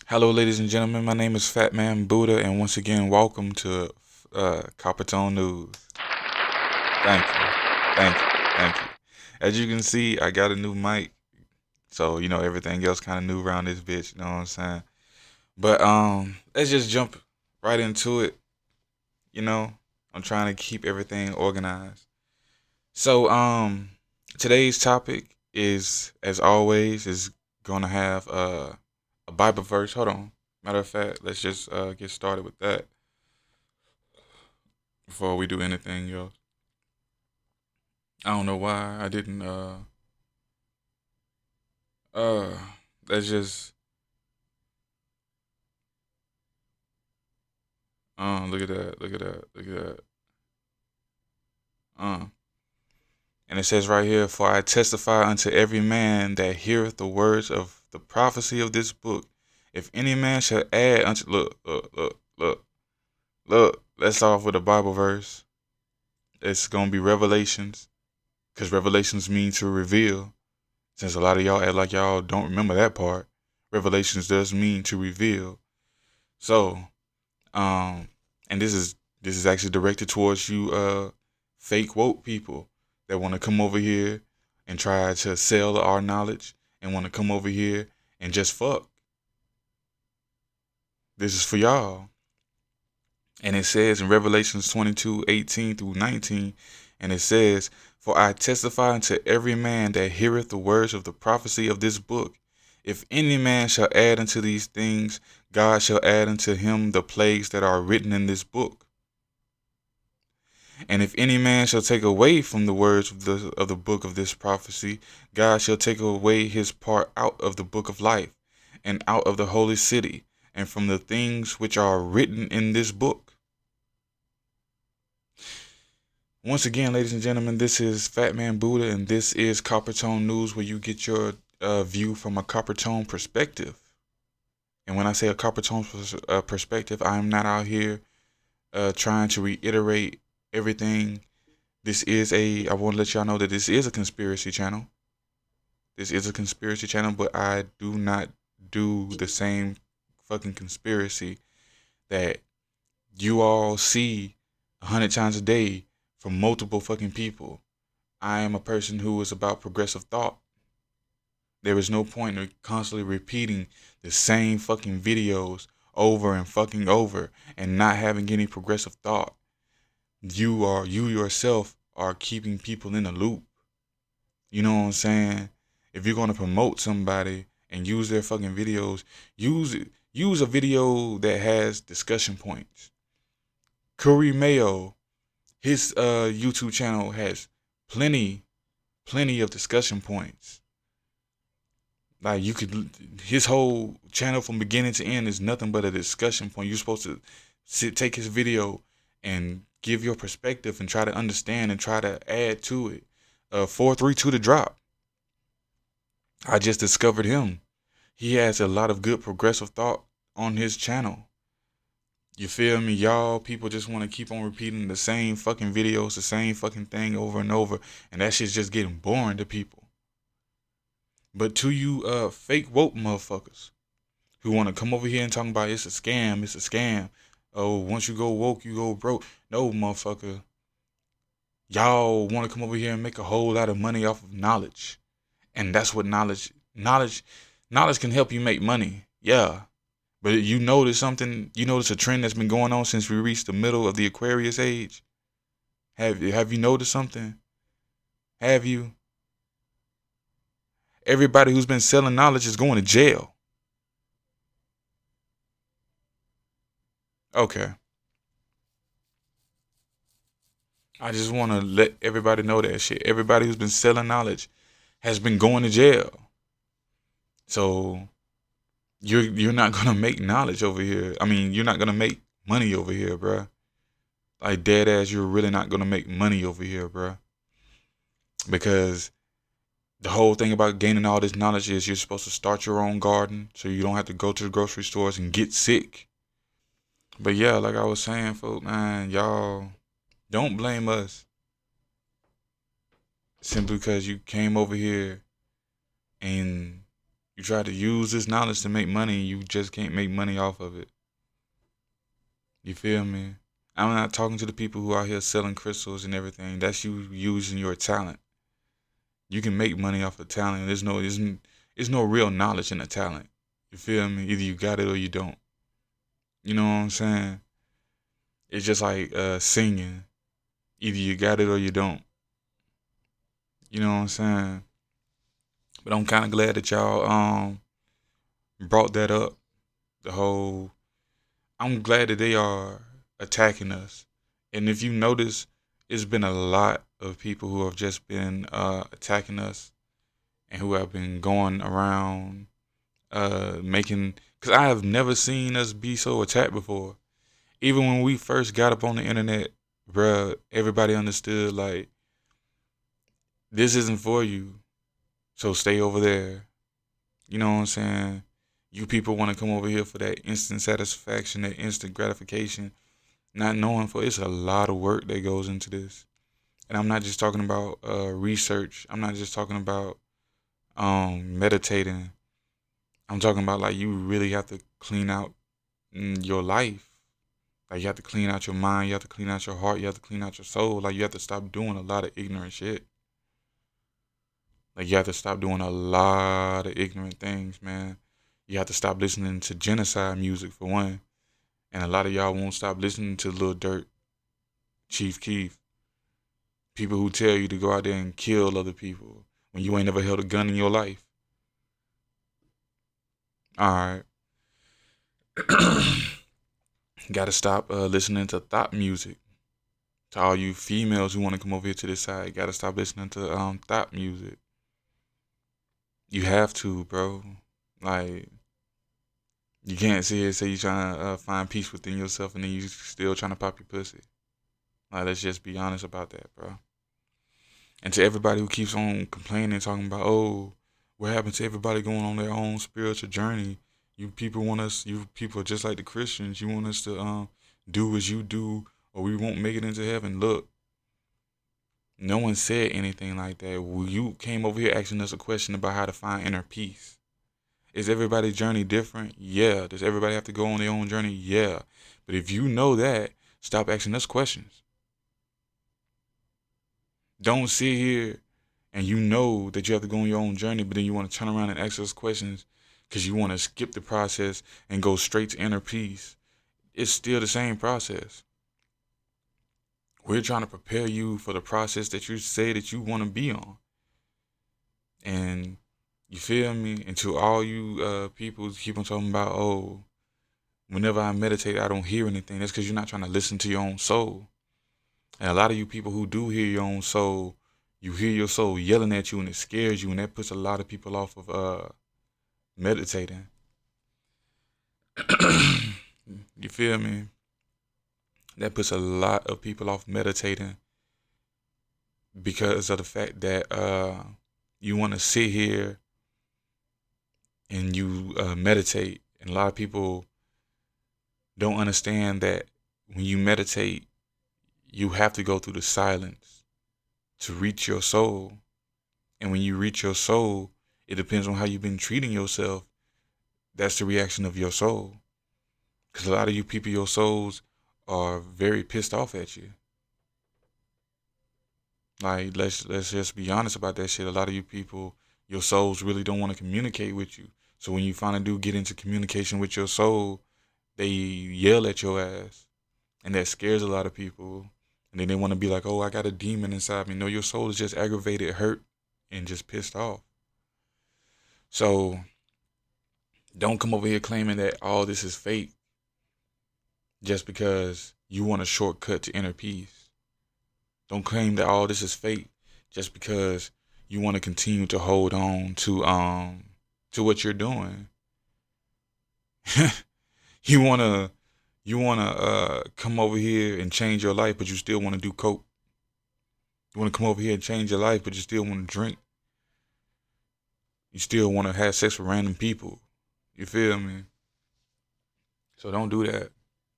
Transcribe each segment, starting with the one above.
Hello, ladies and gentlemen. My name is Fat Man Buddha, and once again, welcome to Coppertone News. Thank you, thank you, thank you. As you can see, I got a new mic, so everything else kind of new around this bitch. You know what I'm saying? But let's just jump right into it. You know, I'm trying to keep everything organized. So today's topic is, as always, is gonna have a Bible verse. Hold on. Matter of fact, let's just get started with that before we do anything else. I don't know why I didn't uh let's just look at that, look at that, look at that. Uh and it says right here, for I testify unto every man that heareth the words of the prophecy of this book. If any man shall add unto look, let's start off with a Bible verse. It's gonna be Revelations, because Revelations mean to reveal. Since a lot of y'all act like y'all don't remember that part, Revelations does mean to reveal. So, um, and this is actually directed towards you, fake woke people that want to come over here and try to sell our knowledge and want to come over here and just fuck. This is for y'all. And it says in Revelations 22:18 through 19, and it says, for I testify unto every man that heareth the words of the prophecy of this book. If any man shall add unto these things, God shall add unto him the plagues that are written in this book. And if any man shall take away from the words of the book of this prophecy, God shall take away his part out of the book of life, and out of the holy city, and from the things which are written in this book. Once again, ladies and gentlemen, this is Fat Man Buddha, and this is Coppertone News, where you get your view from a Coppertone perspective. And when I say a Coppertone perspective, I am not out here trying to reiterate everything. I want to let y'all know that this is a conspiracy channel. This is a conspiracy channel, but I do not do the same fucking conspiracy that you all see 100 times a day from multiple fucking people. I am a person who is about progressive thought. There is no point in constantly repeating the same fucking videos over and fucking over and not having any progressive thought. You yourself are keeping people in a loop. You know what I'm saying? If you're gonna promote somebody and use their fucking videos, use a video that has discussion points. Curry Mayo, his YouTube channel has plenty of discussion points. Like his whole channel from beginning to end is nothing but a discussion point. You're supposed to take his video and give your perspective and try to understand and try to add to it. 432 to drop. I just discovered him. He has a lot of good progressive thought on his channel. You feel me? Y'all people just want to keep on repeating the same fucking videos, the same fucking thing over and over, and that shit's just getting boring to people. But to you fake woke motherfuckers who want to come over here and talk about it's a scam, it's a scam. Oh, once you go woke, you go broke. No, motherfucker. Y'all want to come over here and make a whole lot of money off of knowledge. And that's what knowledge can help you make money. Yeah. But you notice something, you notice a trend that's been going on since we reached the middle of the Aquarius age? Have you noticed something? Have you? Everybody who's been selling knowledge is going to jail. Okay. I just want to let everybody know that shit. Everybody who's been selling knowledge has been going to jail. So you're not gonna make knowledge over here. I mean, you're not gonna make money over here, bruh. Like dead ass, you're really not gonna make money over here, bruh. Because the whole thing about gaining all this knowledge is you're supposed to start your own garden so you don't have to go to the grocery stores and get sick. But yeah, like I was saying, folks, man, y'all don't blame us simply because you came over here and You try to use this knowledge to make money, and you just can't make money off of it. You feel me? I'm not talking to the people who out here selling crystals and everything. That's you using your talent. You can make money off of talent. There's no real knowledge in the talent. You feel me? Either you got it or you don't. You know what I'm saying? It's just like singing. Either you got it or you don't. You know what I'm saying? But I'm kind of glad that y'all brought that up. The whole, I'm glad that they are attacking us. And if you notice, it's been a lot of people who have just been attacking us and who have been going around making, because I have never seen us be so attacked before. Even when we first got up on the internet, bruh, everybody understood like this isn't for you, so stay over there. You know what I'm saying? You people want to come over here for that instant satisfaction, that instant gratification, not knowing for it's a lot of work that goes into this. And I'm not just talking about research. I'm not just talking about meditating. I'm talking about like you really have to clean out your life. Like you have to clean out your mind, you have to clean out your heart, you have to clean out your soul. Like you have to stop doing a lot of ignorant shit. Like you have to stop doing a lot of ignorant things, man. You have to stop listening to genocide music for one. And a lot of y'all won't stop listening to Lil Durk, Chief Keef. People who tell you to go out there and kill other people when you ain't never held a gun in your life. Alright. Gotta stop listening to thought music. To all you females who want to come over here to this side, gotta stop listening to thought music. You have to, bro. Like, you can't sit here and say you trying to find peace within yourself and then you still trying to pop your pussy. Like, let's just be honest about that, bro. And to everybody who keeps on complaining, talking about, oh, what happened to everybody going on their own spiritual journey? You people are just like the Christians. You want us to do as you do or we won't make it into heaven. Look, no one said anything like that. You came over here asking us a question about how to find inner peace. Is everybody's journey different? Yeah. Does everybody have to go on their own journey? Yeah. But if you know that, stop asking us questions. Don't sit here and you know that you have to go on your own journey, but then you want to turn around and ask us questions because you want to skip the process and go straight to inner peace. It's still the same process. We're trying to prepare you for the process that you say that you want to be on. And you feel me? And to all you people keep on talking about, oh, whenever I meditate, I don't hear anything. That's because you're not trying to listen to your own soul. And a lot of you people who do hear your own soul, you hear your soul yelling at you and it scares you, and that puts a lot of people off of meditating. You feel me? That puts a lot of people off meditating because of the fact that you want to sit here and you meditate. And a lot of people don't understand that when you meditate, you have to go through the silence to reach your soul. And when you reach your soul, it depends on how you've been treating yourself. That's the reaction of your soul. Because a lot of you people, your souls are very pissed off at you. Like, let's just be honest about that shit. A lot of you people, your souls really don't want to communicate with you. So when you finally do get into communication with your soul, they yell at your ass. And that scares a lot of people. And then they want to be like, oh, I got a demon inside me. No, your soul is just aggravated, hurt, and just pissed off. So don't come over here claiming that all this is fake just because you want a shortcut to inner peace. Don't claim that all this is fake just because you want to continue to hold on to what you're doing. you wanna come over here and change your life, but you still want to do coke. You want to come over here and change your life, but you still want to drink. You still want to have sex with random people. You feel me? So don't do that.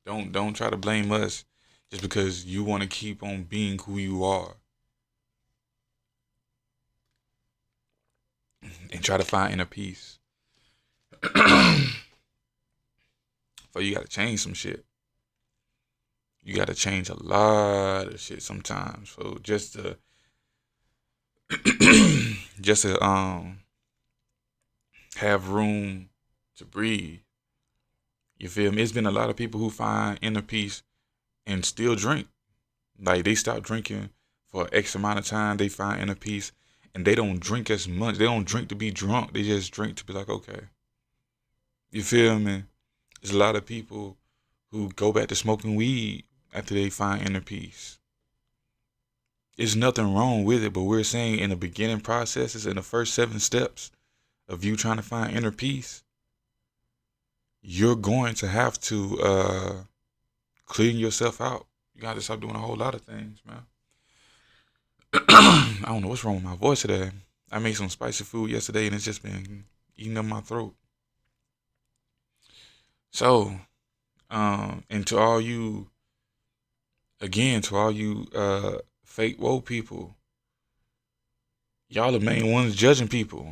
Don't try to blame us just because you want to keep on being who you are. And try to find inner peace. So you gotta change some shit. You gotta change a lot of shit sometimes. So just to just to have room to breathe. You feel me? It's been a lot of people who find inner peace and still drink. Like they stop drinking for X amount of time, they find inner peace, and they don't drink as much. They don't drink to be drunk. They just drink to be like, okay. You feel me? There's a lot of people who go back to smoking weed after they find inner peace. There's nothing wrong with it, but we're saying in the beginning processes, in the first 7 steps of you trying to find inner peace, you're going to have to clean yourself out. You got to stop doing a whole lot of things, man. I don't know what's wrong with my voice today. I made some spicy food yesterday and it's just been eating up my throat. So, and to all you, again, to all you fake woke people, y'all the main ones judging people.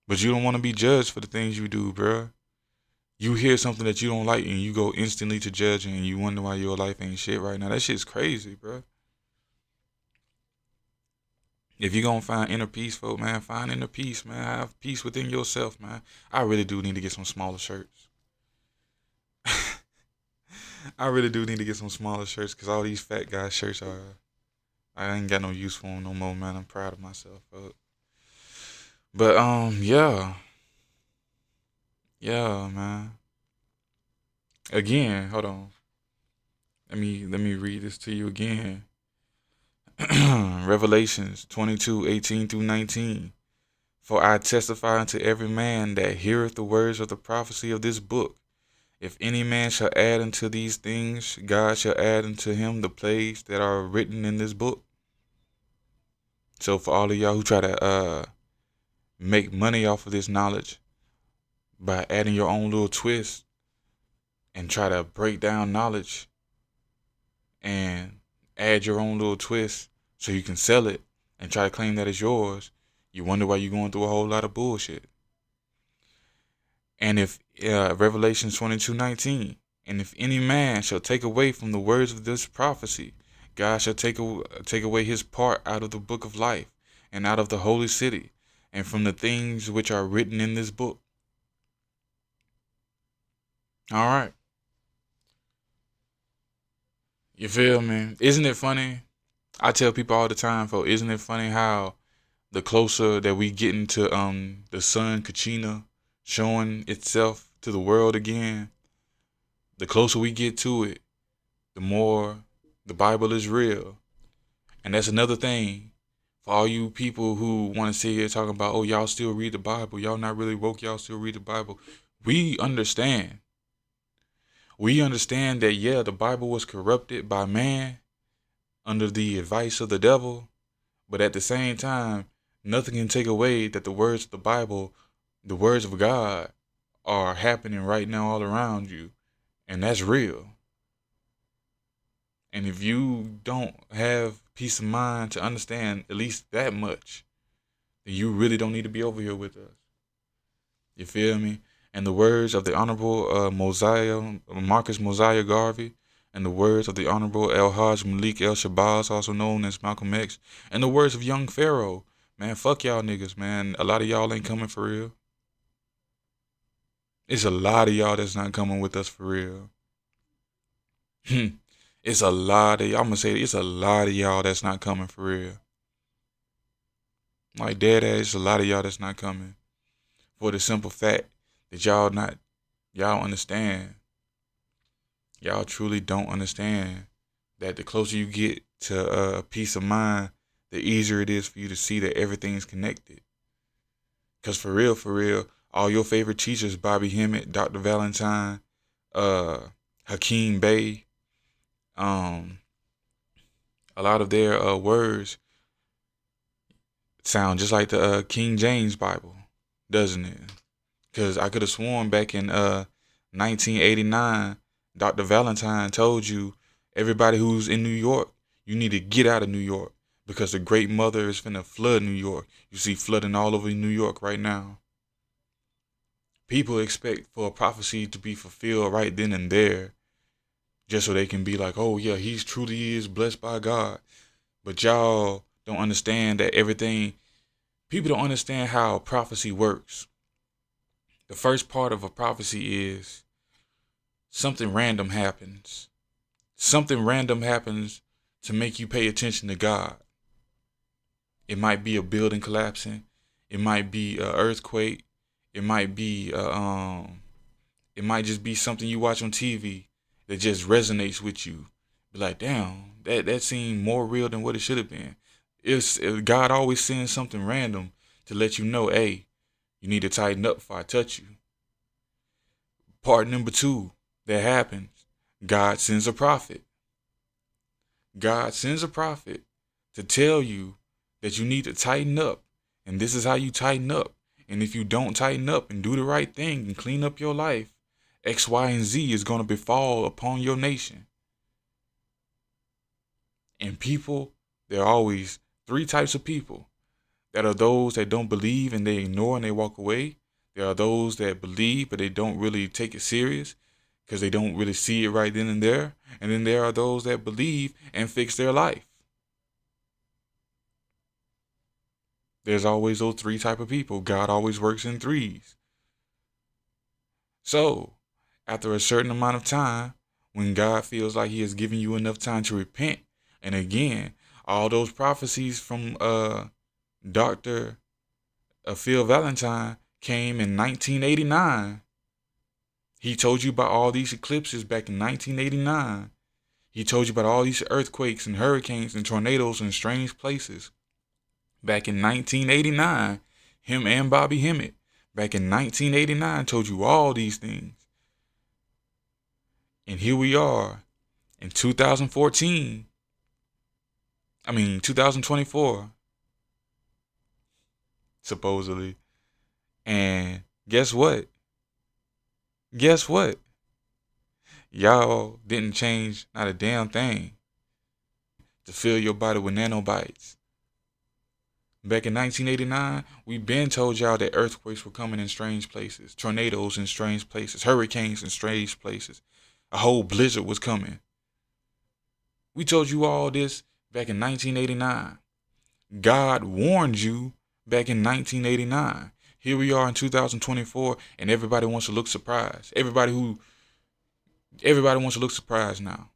But you don't want to be judged for the things you do, bruh. You hear something that you don't like and you go instantly to judging and you wonder why your life ain't shit right now. That shit's crazy, bruh. If you're going to find inner peace, folk, man, find inner peace, man. Have peace within yourself, man. I really do need to get some smaller shirts. I really do need to get some smaller shirts because all these fat guy shirts are, I ain't got no use for them no more, man. I'm proud of myself, folk. But, yeah. Yeah, man. Again, hold on. Let me read this to you again. Revelations 22:18-19. For I testify unto every man that heareth the words of the prophecy of this book. If any man shall add unto these things, God shall add unto him the plagues that are written in this book. So for all of y'all who try to make money off of this knowledge by adding your own little twist and try to break down knowledge and add your own little twist so you can sell it and try to claim that it's yours, you wonder why you're going through a whole lot of bullshit. And if Revelation 22:19, and if any man shall take away from the words of this prophecy, God shall take away his part out of the book of life and out of the holy city and from the things which are written in this book. All right. You feel me? Isn't it funny? I tell people all the time, folks, isn't it funny how the closer that we get into the sun Kachina showing itself to the world again, the closer we get to it, the more the Bible is real. And that's another thing for all you people who want to sit here talking about, oh, y'all still read the Bible. Y'all not really woke. Y'all still read the Bible. We understand. We understand that, yeah, the Bible was corrupted by man under the advice of the devil. But at the same time, nothing can take away that the words of the Bible, the words of God, are happening right now all around you. And that's real. And if you don't have peace of mind to understand at least that much, then you really don't need to be over here with us. You feel me? And the words of the Honorable Marcus Mosiah Garvey, and the words of the Honorable El Hajj Malik El Shabazz, also known as Malcolm X, and the words of Young Pharaoh, man, fuck y'all niggas, man. A lot of y'all ain't coming for real. It's a lot of y'all that's not coming with us for real. It's a lot of y'all. I'm gonna say it's a lot of y'all that's not coming for real. Like dead ass, a lot of y'all that's not coming. For the simple fact that y'all don't understand. Y'all truly don't understand that the closer you get to peace of mind, the easier it is for you to see that everything's connected. Cause for real, all your favorite teachers, Bobby Hemmett, Dr. Valentine, Hakeem Bey, a lot of their words sound just like the King James Bible, doesn't it? Because I could have sworn back in 1989, Dr. Valentine told you, everybody who's in New York, you need to get out of New York because the Great Mother is finna flood New York. You see flooding all over New York right now. People expect for a prophecy to be fulfilled right then and there, just so they can be like, oh yeah, he's truly is blessed by God. But y'all don't understand that people don't understand how prophecy works. The first part of a prophecy is something random happens. Something random happens to make you pay attention to God. It might be a building collapsing. It might be an earthquake. It might be it might just be something you watch on TV that just resonates with you. Be like, damn, that seemed more real than what it should have been. God always sends something random to let you know, hey, you need to tighten up before I touch you. Part number 2 that happens, God sends a prophet. God sends a prophet to tell you that you need to tighten up. And this is how you tighten up. And if you don't tighten up and do the right thing and clean up your life, X, Y, and Z is going to befall upon your nation. And people, there are always 3 types of people. That are those that don't believe and they ignore and they walk away. There are those that believe but they don't really take it serious because they don't really see it right then and there. And then there are those that believe and fix their life. There's always those 3 type of people. God always works in 3s. So, after a certain amount of time, when God feels like he has given you enough time to repent, and again, all those prophecies from Dr. Phil Valentine came in 1989. He told you about all these eclipses back in 1989. He told you about all these earthquakes and hurricanes and tornadoes in strange places back in 1989. Him and Bobby Hemmett back in 1989 told you all these things. And here we are in 2024, supposedly. And guess what? Guess what? Y'all didn't change not a damn thing to fill your body with nanobites. Back in 1989, we been told y'all that earthquakes were coming in strange places, tornadoes in strange places, hurricanes in strange places. A whole blizzard was coming. We told you all this back in 1989. God warned you back in 1989. Here we are in 2024, and everybody wants to look surprised. Everybody wants to look surprised now.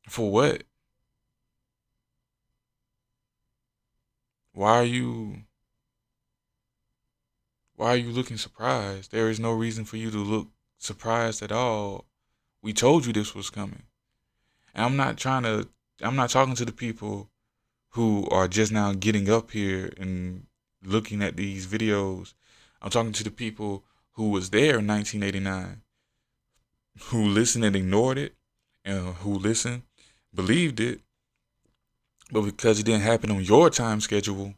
For what? Why are you looking surprised? There is no reason for you to look surprised at all. We told you this was coming. And I'm not talking to the people who are just now getting up here and looking at these videos. I'm talking to the people who was there in 1989, who listened and ignored it, and who listened, believed it, but because it didn't happen on your time schedule,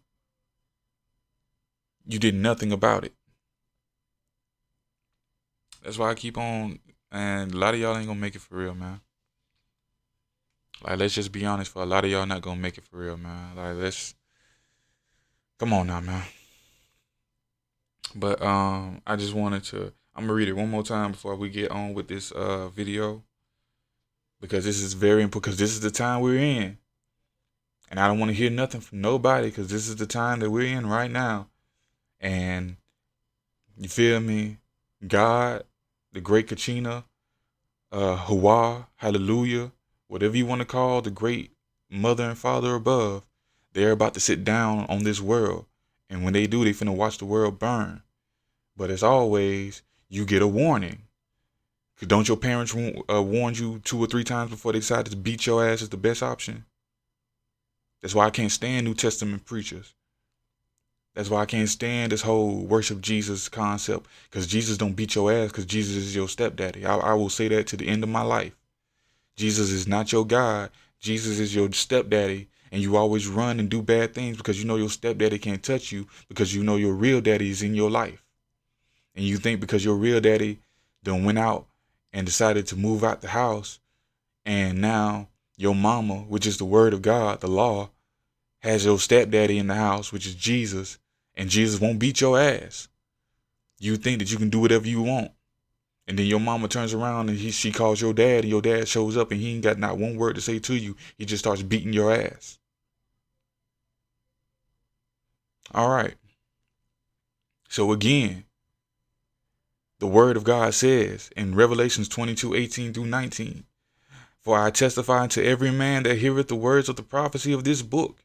you did nothing about it. That's why I keep on, and a lot of y'all ain't gonna make it for real, man. Like, let's just be honest, for a lot of y'all not gonna make it for real, man. Like, come on now, man. But I just wanted to, I'm gonna read it one more time before we get on with this video, because this is very important, because this is the time we're in. And I don't want to hear nothing from nobody, because this is the time that we're in right now. And you feel me? God, the great Kachina, Hawa, hallelujah, whatever you want to call the great mother and father above, they're about to sit down on this world. And when they do, they finna watch the world burn. But as always, you get a warning. Cause don't your parents warn you 2 or 3 times before they decide to beat your ass is the best option? That's why I can't stand New Testament preachers. That's why I can't stand this whole worship Jesus concept. Because Jesus don't beat your ass, because Jesus is your stepdaddy. I will say that to the end of my life. Jesus is not your God. Jesus is your stepdaddy. And you always run and do bad things because you know your stepdaddy can't touch you, because you know your real daddy is in your life. And you think because your real daddy done went out and decided to move out the house, and now your mama, which is the word of God, the law, has your stepdaddy in the house, which is Jesus, and Jesus won't beat your ass. You think that you can do whatever you want. And then your mama turns around and she calls your dad, and your dad shows up and he ain't got not one word to say to you. He just starts beating your ass. All right. So again, the word of God says in Revelations 22:18-19, "For I testify unto every man that heareth the words of the prophecy of this book.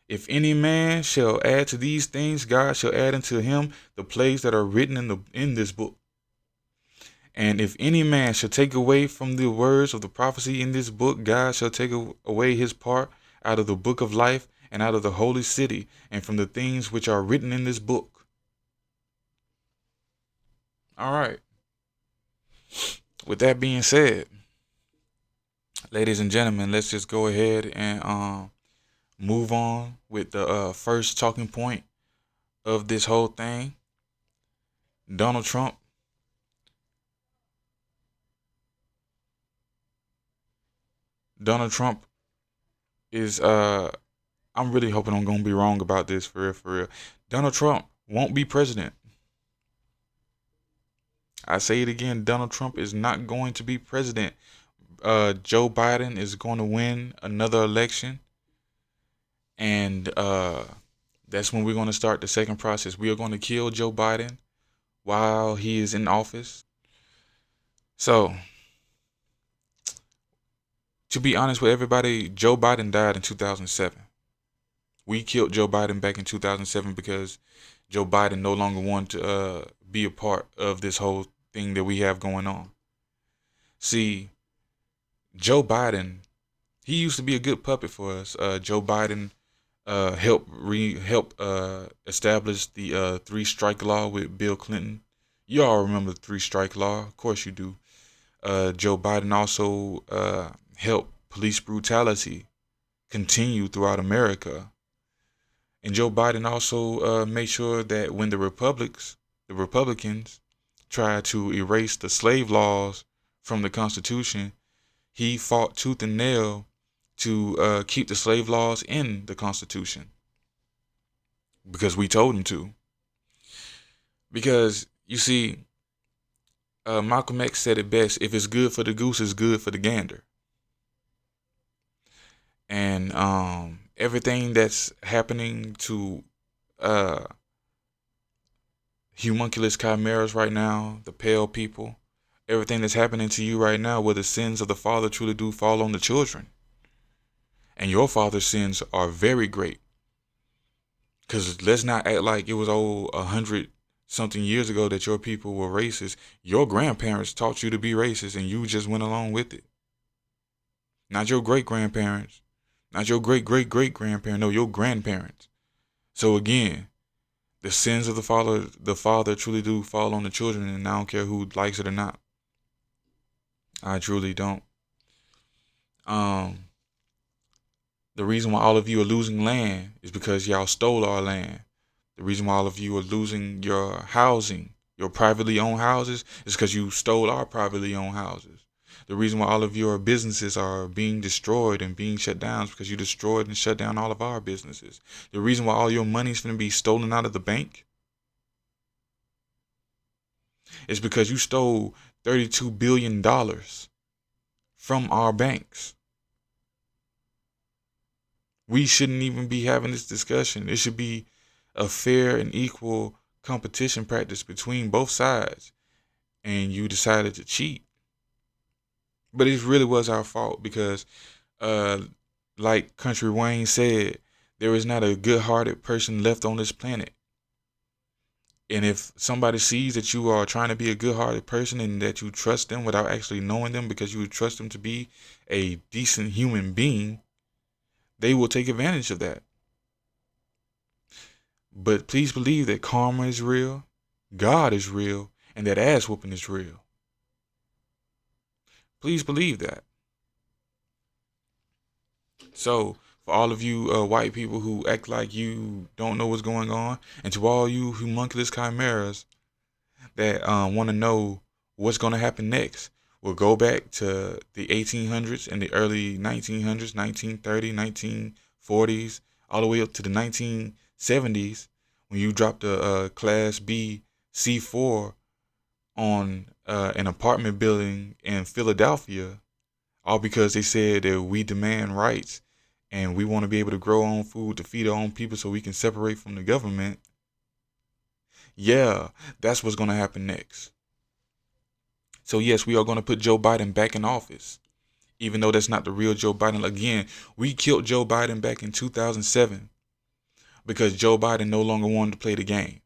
If any man shall add to these things, God shall add unto him the plagues that are written in this book. And if any man shall take away from the words of the prophecy in this book, God shall take away his part out of the book of life and out of the holy city and from the things which are written in this book." All right. With that being said, ladies and gentlemen, let's just go ahead and move on with the first talking point of this whole thing. Donald Trump. Donald Trump is I'm really hoping I'm gonna be wrong about this, for real, for real. Donald Trump won't be president. I say it again, Donald Trump is not going to be president. Joe Biden is going to win another election, and that's when we're going to start the second process. We are going to kill Joe Biden while he is in office. So, to be honest with everybody, Joe Biden died in 2007. We killed Joe Biden back in 2007 because Joe Biden no longer wanted to be a part of this whole thing that we have going on. See, Joe Biden, he used to be a good puppet for us. Joe Biden helped establish the three strike law with Bill Clinton. You all remember the three strike law, of course you do. Joe Biden also helped police brutality continue throughout America. And Joe Biden also made sure that when the Republicans tried to erase the slave laws from the Constitution, he fought tooth and nail to keep the slave laws in the Constitution, because we told him to. Because, you see, Malcolm X said it best: if it's good for the goose, it's good for the gander. And everything that's happening to homunculus chimeras right now, the pale people, everything that's happening to you right now, where the sins of the father truly do fall on the children. And your father's sins are very great. Because let's not act like it was 100-something years ago that your people were racist. Your grandparents taught you to be racist and you just went along with it. Not your great-grandparents. Not your great-great-great-grandparents. No, your grandparents. So again, the sins of the father truly do fall on the children, and I don't care who likes it or not. I truly don't. The reason why all of you are losing land is because y'all stole our land. The reason why all of you are losing your housing, your privately owned houses, is because you stole our privately owned houses. The reason why all of your businesses are being destroyed and being shut down is because you destroyed and shut down all of our businesses. The reason why all your money's going to be stolen out of the bank is because you stole $32 billion from our banks. We shouldn't even be having this discussion. It should be a fair and equal competition practice between both sides. And you decided to cheat. But it really was our fault because, like Country Wayne said, there is not a good-hearted person left on this planet. And if somebody sees that you are trying to be a good-hearted person and that you trust them without actually knowing them, because you trust them to be a decent human being, they will take advantage of that. But please believe that karma is real, God is real, and that ass whooping is real. Please believe that. So, for all of you white people who act like you don't know what's going on, and to all you homunculus chimeras that want to know what's going to happen next, we'll go back to the 1800s and the early 1900s, 1930s, 1940s, all the way up to the 1970s, when you dropped a Class B C4 on an apartment building in Philadelphia, all because they said that we demand rights and we want to be able to grow our own food to feed our own people so we can separate from the government. Yeah, that's what's going to happen next. So yes, we are going to put Joe Biden back in office, even though that's not the real Joe Biden. Again, we killed Joe Biden back in 2007 because Joe Biden no longer wanted to play the game.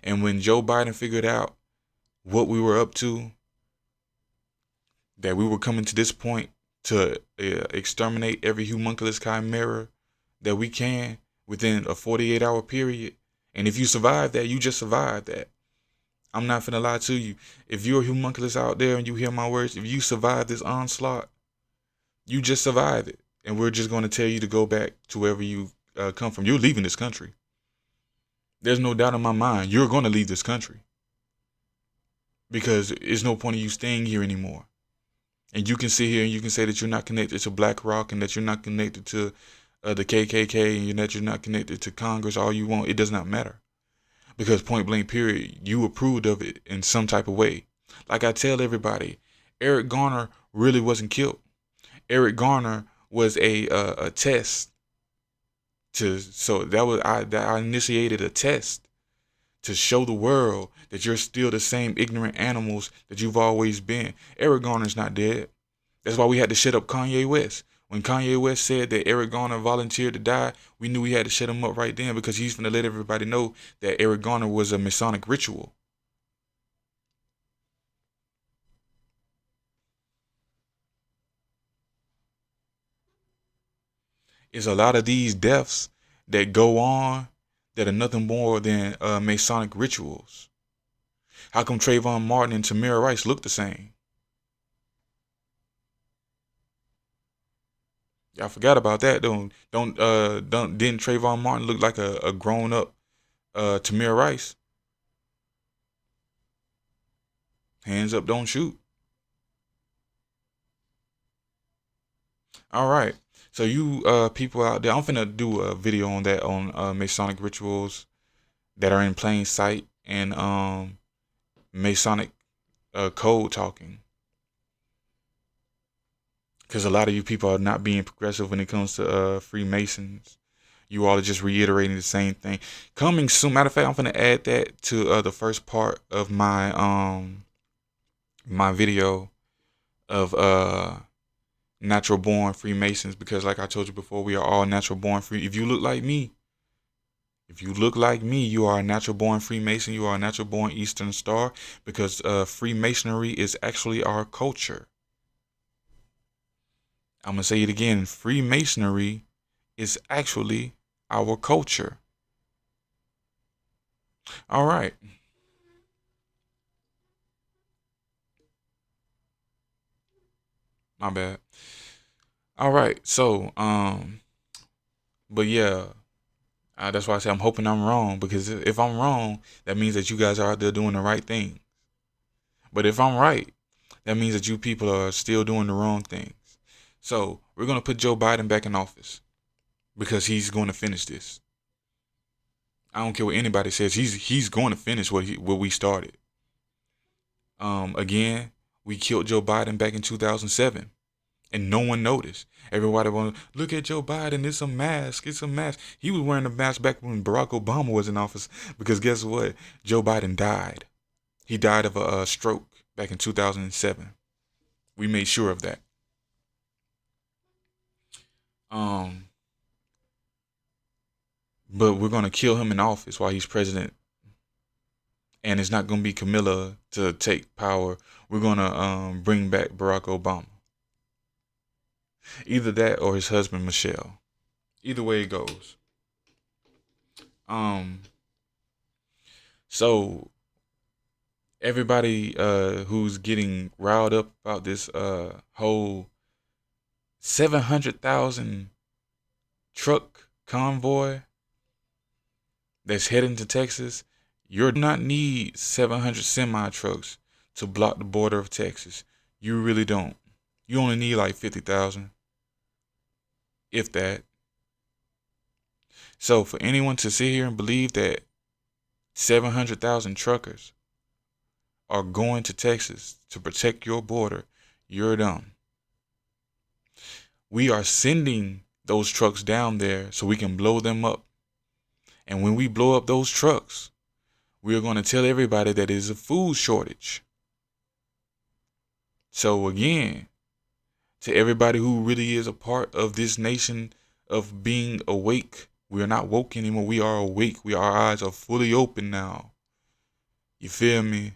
And when Joe Biden figured out what we were up to, that we were coming to this point to exterminate every homunculus chimera that we can within a 48-hour period. And if you survive that, you just survived that. I'm not finna lie to you. If you're a homunculus out there and you hear my words, if you survive this onslaught, you just survived it. And we're just going to tell you to go back to wherever you come from. You're leaving this country. There's no doubt in my mind you're going to leave this country. Because there's no point in you staying here anymore. And you can sit here and you can say that you're not connected to BlackRock and that you're not connected to the KKK and that you're not connected to Congress all you want. It does not matter. Because point blank period, you approved of it in some type of way. Like I tell everybody, Eric Garner really wasn't killed. Eric Garner was a test I initiated a test to show the world that you're still the same ignorant animals that you've always been. Eric Garner's not dead. That's why we had to shut up Kanye West. When Kanye West said that Eric Garner volunteered to die, we knew we had to shut him up right then because he's going to let everybody know that Eric Garner was a Masonic ritual. It's a lot of these deaths that go on that are nothing more than Masonic rituals. How come Trayvon Martin and Tamir Rice look the same? Y'all forgot about that. Didn't Trayvon Martin look like a grown up Tamir Rice? Hands up, don't shoot. All right. So you people out there, I'm finna do a video on that on Masonic rituals that are in plain sight and Masonic code talking. Because a lot of you people are not being progressive when it comes to Freemasons. You all are just reiterating the same thing. Coming soon. Matter of fact, I'm gonna add that to the first part of my video of natural born Freemasons, because like I told you before, we are all natural born free. If you look like me, you are a natural born Freemason. You are a natural born Eastern Star, because Freemasonry is actually our culture. I'm gonna say it again. Freemasonry is actually our culture. All right. My bad. All right. So, but yeah, that's why I say I'm hoping I'm wrong, because if I'm wrong, that means that you guys are out there doing the right thing. But if I'm right, that means that you people are still doing the wrong things. So we're gonna put Joe Biden back in office because he's going to finish this. I don't care what anybody says. He's going to finish what we started. Again, we killed Joe Biden back in 2007. And no one noticed. Everybody wanted to look at Joe Biden. It's a mask. It's a mask. He was wearing a mask back when Barack Obama was in office. Because guess what? Joe Biden died. He died of a stroke back in 2007. We made sure of that. But we're gonna kill him in office while he's president. And it's not gonna be Camilla to take power. We're gonna bring back Barack Obama. Either that or his husband Michelle. Either way it goes. So everybody who's getting riled up about this whole 700,000 truck convoy that's heading to Texas, you do not need 700 semi trucks to block the border of Texas. You really don't. You only need like 50,000, if that. So for anyone to sit here and believe that 700,000 truckers are going to Texas to protect your border, you're dumb. We are sending those trucks down there so we can blow them up. And when we blow up those trucks, we are going to tell everybody that it is a food shortage. So again, to everybody who really is a part of this nation of being awake, we are not woke anymore. We are awake. Our eyes are fully open now. You feel me?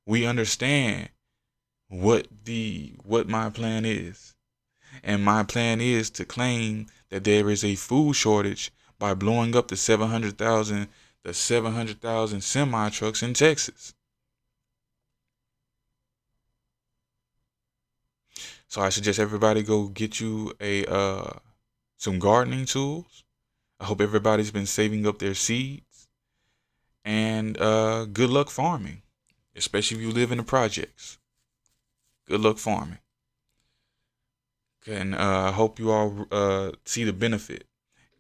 We understand what my plan is. And my plan is to claim that there is a food shortage by blowing up the 700,000 semi trucks in Texas. So I suggest everybody go get you some gardening tools. I hope everybody's been saving up their seeds. And good luck farming, especially if you live in the projects. Good luck farming. And I hope you all see the benefit.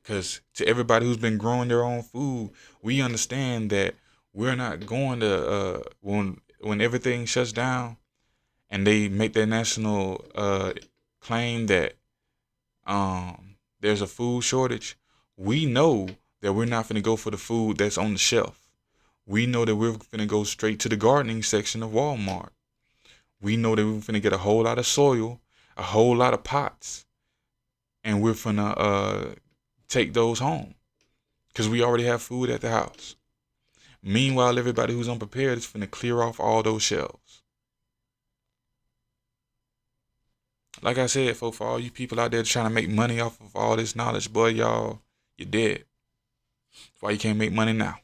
Because to everybody who's been growing their own food, we understand that we're not going to, when everything shuts down and they make their national claim that there's a food shortage, we know that we're not going to go for the food that's on the shelf. We know that we're going to go straight to the gardening section of Walmart. We know that we're going to get a whole lot of soil, a whole lot of pots, and we're going to take those home because we already have food at the house. Meanwhile, everybody who's unprepared is going to clear off all those shelves. Like I said, for all you people out there trying to make money off of all this knowledge, boy, y'all, you're dead. That's why you can't make money now.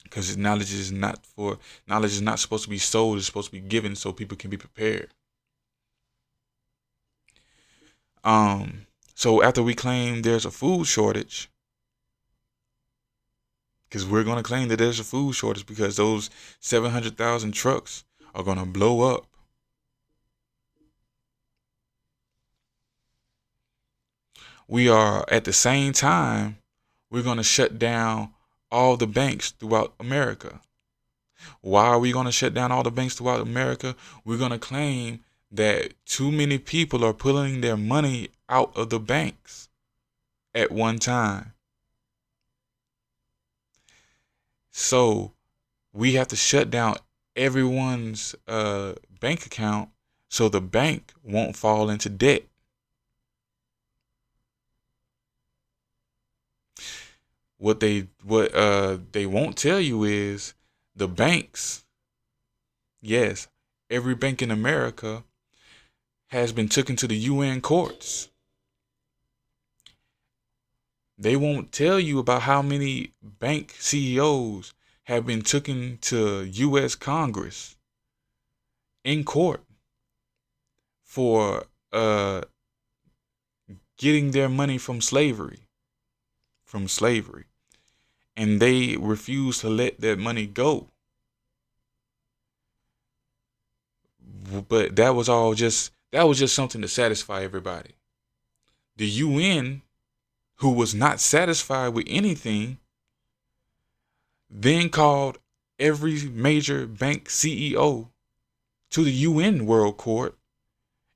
Because knowledge is not supposed to be sold, it's supposed to be given so people can be prepared. So after we claim there's a food shortage, because we're going to claim that there's a food shortage because those 700,000 trucks are going to blow up. We are, at the same time, we're going to shut down all the banks throughout America. Why are we going to shut down all the banks throughout America? We're going to claim that too many people are pulling their money out of the banks at one time. So we have to shut down everyone's bank account so the bank won't fall into debt. What they won't tell you is the banks, yes, every bank in America has been taken to the UN courts. They won't tell you about how many bank CEOs have been taken to US Congress in court for getting their money from slavery. And they refuse to let that money go. But that was just something to satisfy everybody. The UN, who was not satisfied with anything, then called every major bank CEO to the UN World Court,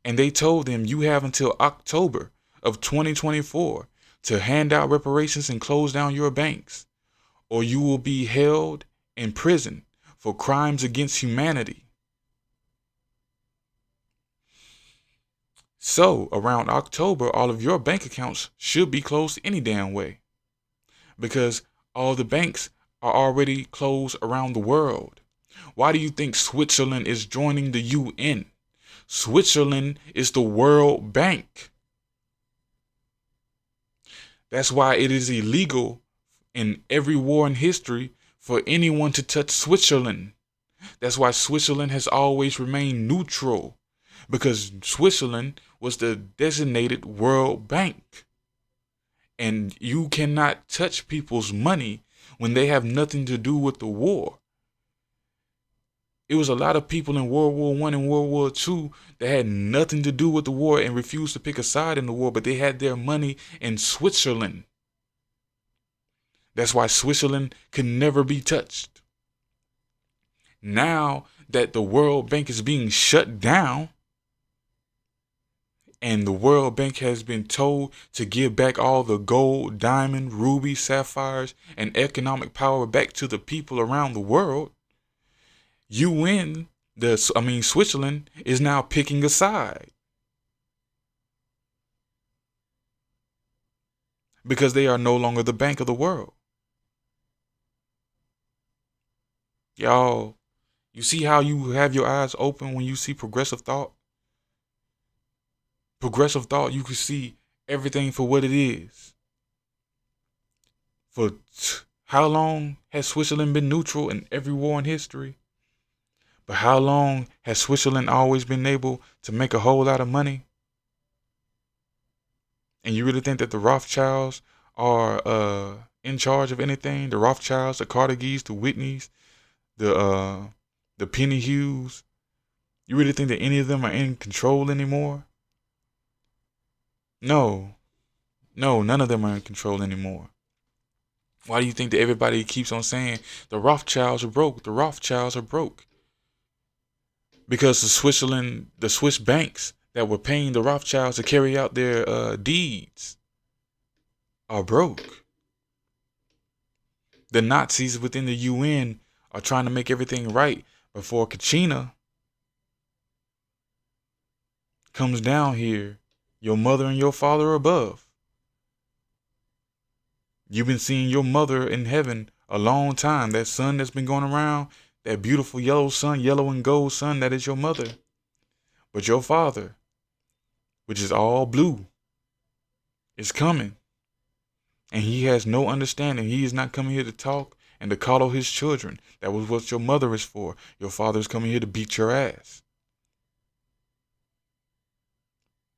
and they told them, you have until October of 2024 to hand out reparations and close down your banks, or you will be held in prison for crimes against humanity. So around October, all of your bank accounts should be closed any damn way, because all the banks are already closed around the world. Why do you think Switzerland is joining the UN? Switzerland is the World Bank. That's why it is illegal in every war in history for anyone to touch Switzerland. That's why Switzerland has always remained neutral, because Switzerland was the designated World Bank. And you cannot touch people's money when they have nothing to do with the war. It was a lot of people in World War I and World War II that had nothing to do with the war and refused to pick a side in the war, but they had their money in Switzerland. That's why Switzerland could never be touched. Now that the World Bank is being shut down, and the World Bank has been told to give back all the gold, diamond, ruby, sapphires, and economic power back to the people around the world, Switzerland is now picking a side. Because they are no longer the bank of the world. Y'all, you see how you have your eyes open when you see progressive thought? Progressive thought, you can see everything for what it is. For how long has Switzerland been neutral in every war in history? But how long has Switzerland always been able to make a whole lot of money? And you really think that the Rothschilds are in charge of anything? The Rothschilds, the Carnegies, the Whitneys, the Penny Hughes. You really think that any of them are in control anymore? No, none of them are in control anymore. Why do you think that everybody keeps on saying the Rothschilds are broke? The Rothschilds are broke. Because the Swiss banks that were paying the Rothschilds to carry out their deeds are broke. The Nazis within the UN are trying to make everything right before Katrina comes down here. Your mother and your father are above. You've been seeing your mother in heaven a long time. That sun that's been going around, that beautiful yellow sun, yellow and gold sun, that is your mother. But your father, which is all blue, is coming. And he has no understanding. He is not coming here to talk and to coddle his children. That was what your mother is for. Your father is coming here to beat your ass.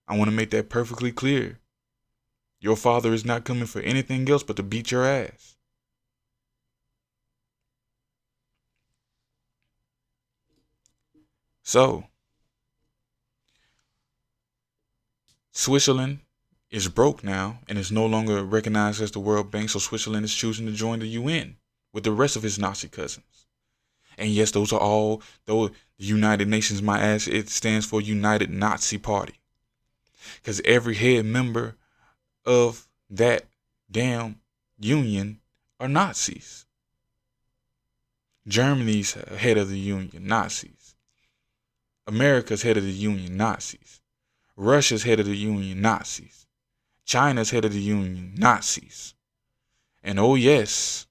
I want to make that perfectly clear. Your father is not coming for anything else but to beat your ass. So, Switzerland is broke now and is no longer recognized as the World Bank, so Switzerland is choosing to join the UN with the rest of his Nazi cousins. And yes, those are all, though the United Nations, my ass, it stands for United Nazi Party. Because every head member of that damn union are Nazis. Germany's head of the union, Nazis. America's head of the union, Nazis. Russia's head of the union, Nazis. China's head of the union, Nazis. And oh yes,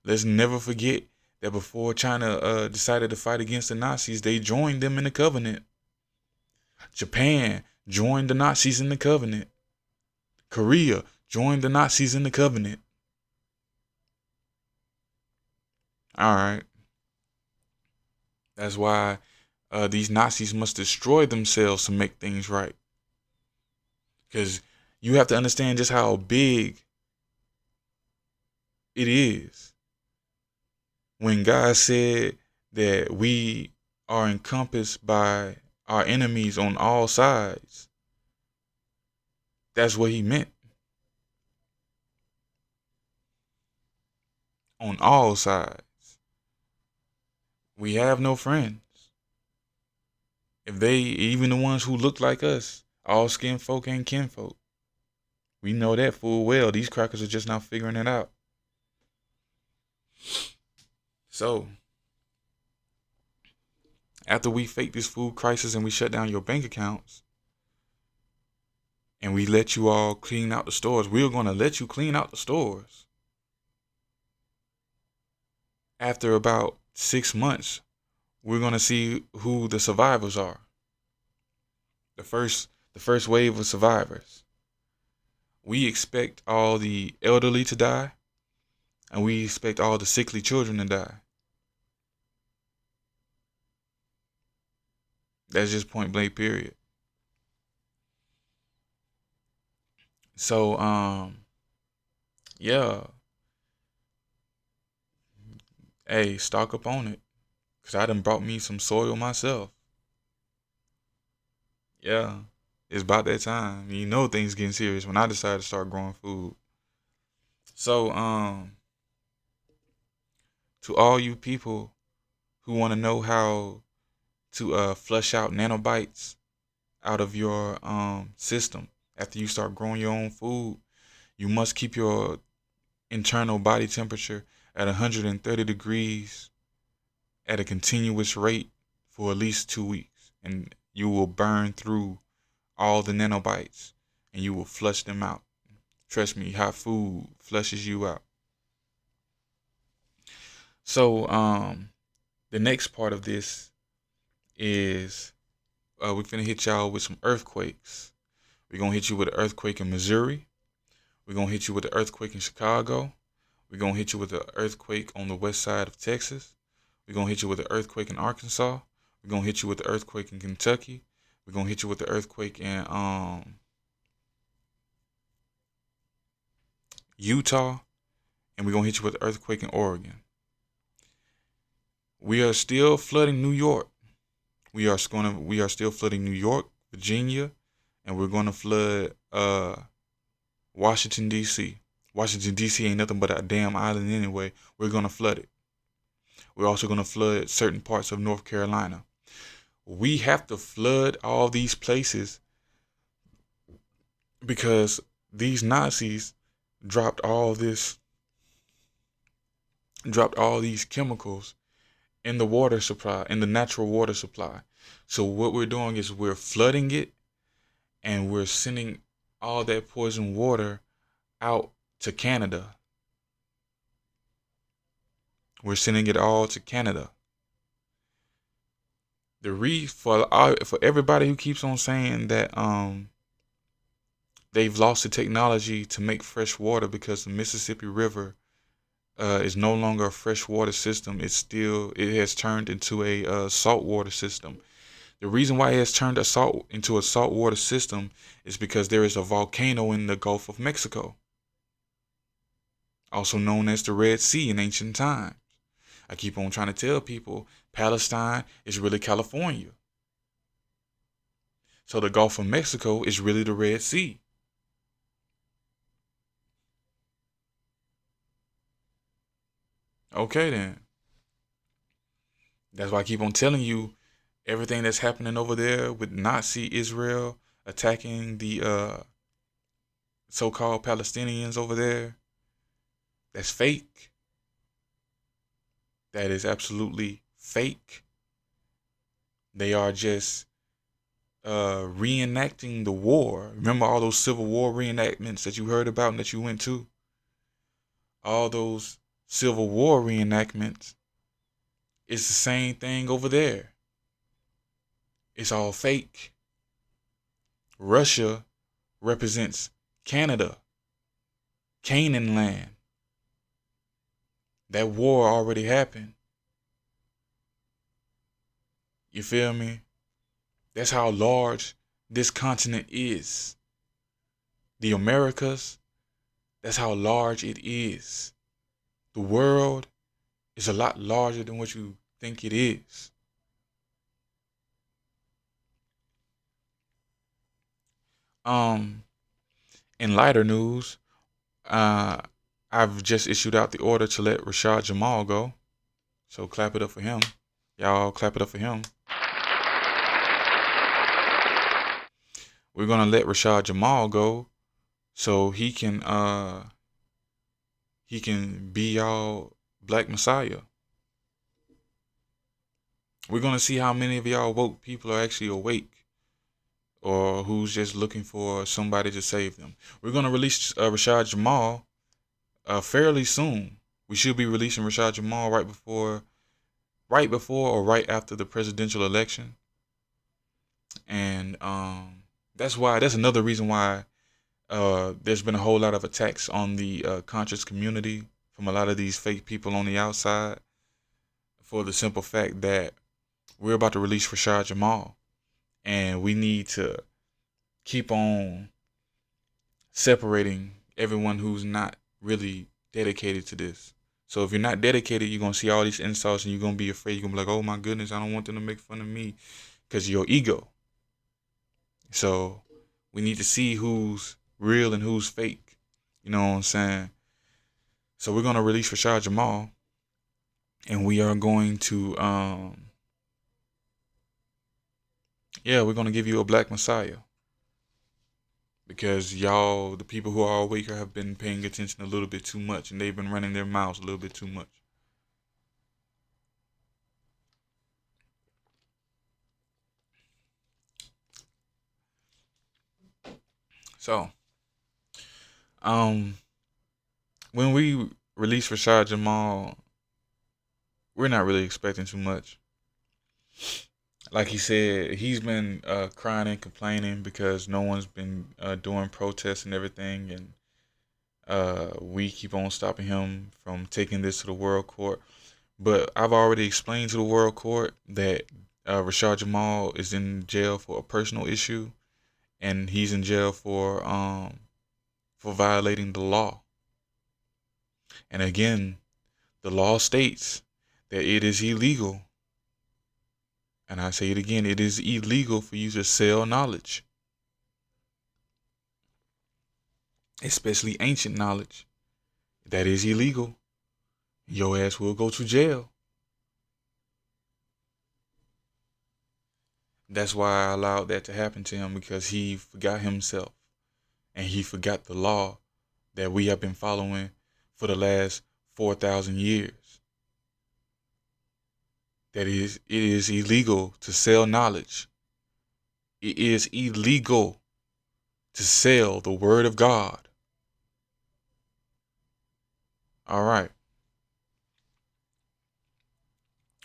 let's never forget that before China decided to fight against the Nazis, they joined them in the covenant. Japan joined the Nazis in the covenant. Korea joined the Nazis in the covenant. All right. That's why these Nazis must destroy themselves to make things right. Because you have to understand just how big it is. When God said that we are encompassed by our enemies on all sides, that's what he meant. On all sides. We have no friends. Even the ones who look like us, all skin folk and kinfolk. We know that full well. These crackers are just now figuring it out. So, after we fake this food crisis and we shut down your bank accounts, and we let you all clean out the stores, we're going to let you clean out the stores. After about 6 months, we're going to see who the survivors are. The first wave of survivors. We expect all the elderly to die, and we expect all the sickly children to die. That's just point blank period. So, yeah. Hey, stock up on it. Because I done brought me some soil myself. Yeah. It's about that time. You know things getting serious when I decided to start growing food. So, to all you people who want to know how to flush out nanobites out of your system after you start growing your own food, you must keep your internal body temperature at 130 degrees at a continuous rate for at least 2 weeks, and you will burn through all the nanobites and you will flush them out. Trust me, hot food flushes you out. So, the next part of this is we're finna hit y'all with some earthquakes. We're gonna hit you with an earthquake in Missouri. We're gonna hit you with an earthquake in Chicago. We're gonna hit you with an earthquake on the west side of Texas. We're gonna hit you with an earthquake in Arkansas. We're gonna hit you with the earthquake in Kentucky. We're gonna hit you with the earthquake in Utah, and we're gonna hit you with the earthquake in Oregon. We are still flooding New York. We are still flooding New York, Virginia, and we're gonna flood Washington D.C. Washington D.C. ain't nothing but a damn island anyway. We're gonna flood it. We're also gonna flood certain parts of North Carolina. We have to flood all these places because these Nazis dropped all these chemicals in the water supply, in the natural water supply. So what we're doing is we're flooding it and we're sending all that poison water out to Canada. We're sending it all to Canada. For everybody who keeps on saying that they've lost the technology to make fresh water because the Mississippi River is no longer a freshwater system. It has turned into a saltwater system. The reason why it has turned into a saltwater system is because there is a volcano in the Gulf of Mexico, also known as the Red Sea in ancient times. I keep on trying to tell people Palestine is really California. So the Gulf of Mexico is really the Red Sea. Okay then. That's why I keep on telling you everything that's happening over there with Nazi Israel attacking the so-called Palestinians over there. That's fake. That is absolutely fake. They are just reenacting the war. Remember all those Civil War reenactments that you heard about and that you went to? All those Civil War reenactments, it's the same thing over there. It's all fake. Russia represents Canada, Canaan land. That war already happened. You feel me? That's how large this continent is. The Americas, that's how large it is. The world is a lot larger than what you think it is. Um, in lighter news, uh, I've just issued out the order to let Rashad Jamal go. So clap it up for him. Y'all clap it up for him. We're gonna let Rashad Jamal go so he can be y'all Black Messiah. We're gonna see how many of y'all woke people are actually awake or who's just looking for somebody to save them. We're gonna release Rashad Jamal fairly soon. We should be releasing Rashad Jamal right before or right after the presidential election, and that's another reason why there's been a whole lot of attacks on the conscious community from a lot of these fake people on the outside, for the simple fact that we're about to release Rashad Jamal, and we need to keep on separating everyone who's not really dedicated to this. So if you're not dedicated, you're going to see all these insults and you're going to be afraid. You're going to be like, oh my goodness, I don't want them to make fun of me because of your ego. So we need to see who's real and who's fake. You know what I'm saying? So we're gonna release Rashad Jamal, and we are going to we're gonna give you a Black Messiah. Because y'all, the people who are awake, have been paying attention a little bit too much, and they've been running their mouths a little bit too much. So, when we release Rashad Jamal, we're not really expecting too much. Like he said, he's been crying and complaining because no one's been doing protests and everything, and we keep on stopping him from taking this to the world court. But I've already explained to the world court that Rashad Jamal is in jail for a personal issue, and he's in jail for violating the law. And again, the law states that it is illegal, and I say it again, it is illegal for you to sell knowledge, especially ancient knowledge. That is illegal. Your ass will go to jail. That's why I allowed that to happen to him, because he forgot himself, and he forgot the law that we have been following for the last 4,000 years. That is, it is illegal to sell knowledge. It is illegal to sell the word of God. All right.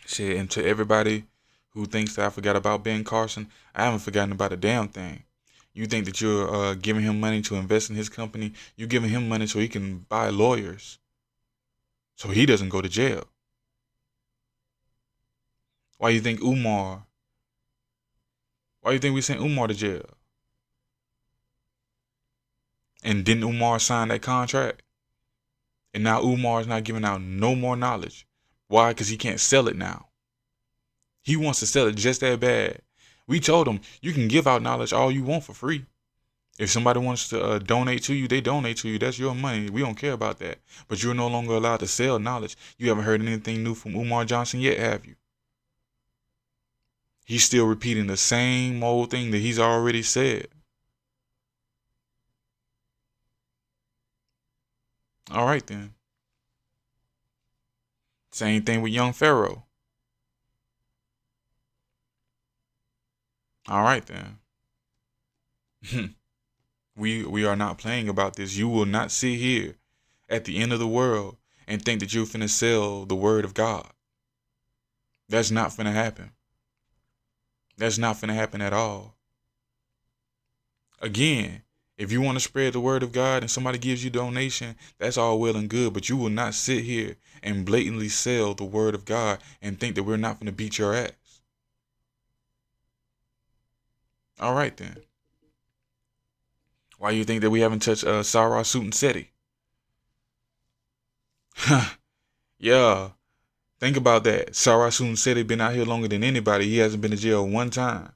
Shit, and to everybody who thinks that I forgot about Ben Carson, I haven't forgotten about a damn thing. You think that you're giving him money to invest in his company? You're giving him money so he can buy lawyers, so he doesn't go to jail. Why you think Umar? Why you think we sent Umar to jail? And didn't Umar sign that contract? And now Umar is not giving out no more knowledge. Why? Because he can't sell it now. He wants to sell it just that bad. We told him, you can give out knowledge all you want for free. If somebody wants to donate to you, they donate to you. That's your money. We don't care about that. But you're no longer allowed to sell knowledge. You haven't heard anything new from Umar Johnson yet, have you? He's still repeating the same old thing that he's already said. All right, then. Same thing with young Pharaoh. All right, then. we are not playing about this. You will not sit here at the end of the world and think that you're finna sell the word of God. That's not finna happen. That's not finna happen at all. Again, if you want to spread the word of God and somebody gives you donation, that's all well and good, but you will not sit here and blatantly sell the word of God and think that we're not finna beat your ass. All right, then. Why you think that we haven't touched Sarah Suit and Seti? Yeah. Think about that. Sarah Suit Seti been out here longer than anybody. He hasn't been to jail one time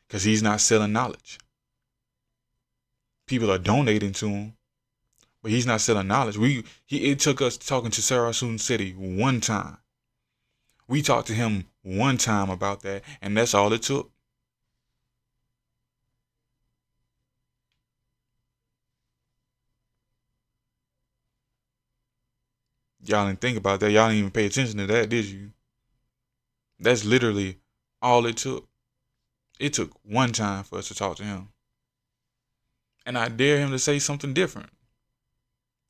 because he's not selling knowledge. People are donating to him, but he's not selling knowledge. It took us talking to Sarah Suit Seti one time. We talked to him one time about that, and that's all it took. Y'all didn't think about that. Y'all didn't even pay attention to that, did you? That's literally all it took. It took one time for us to talk to him. And I dare him to say something different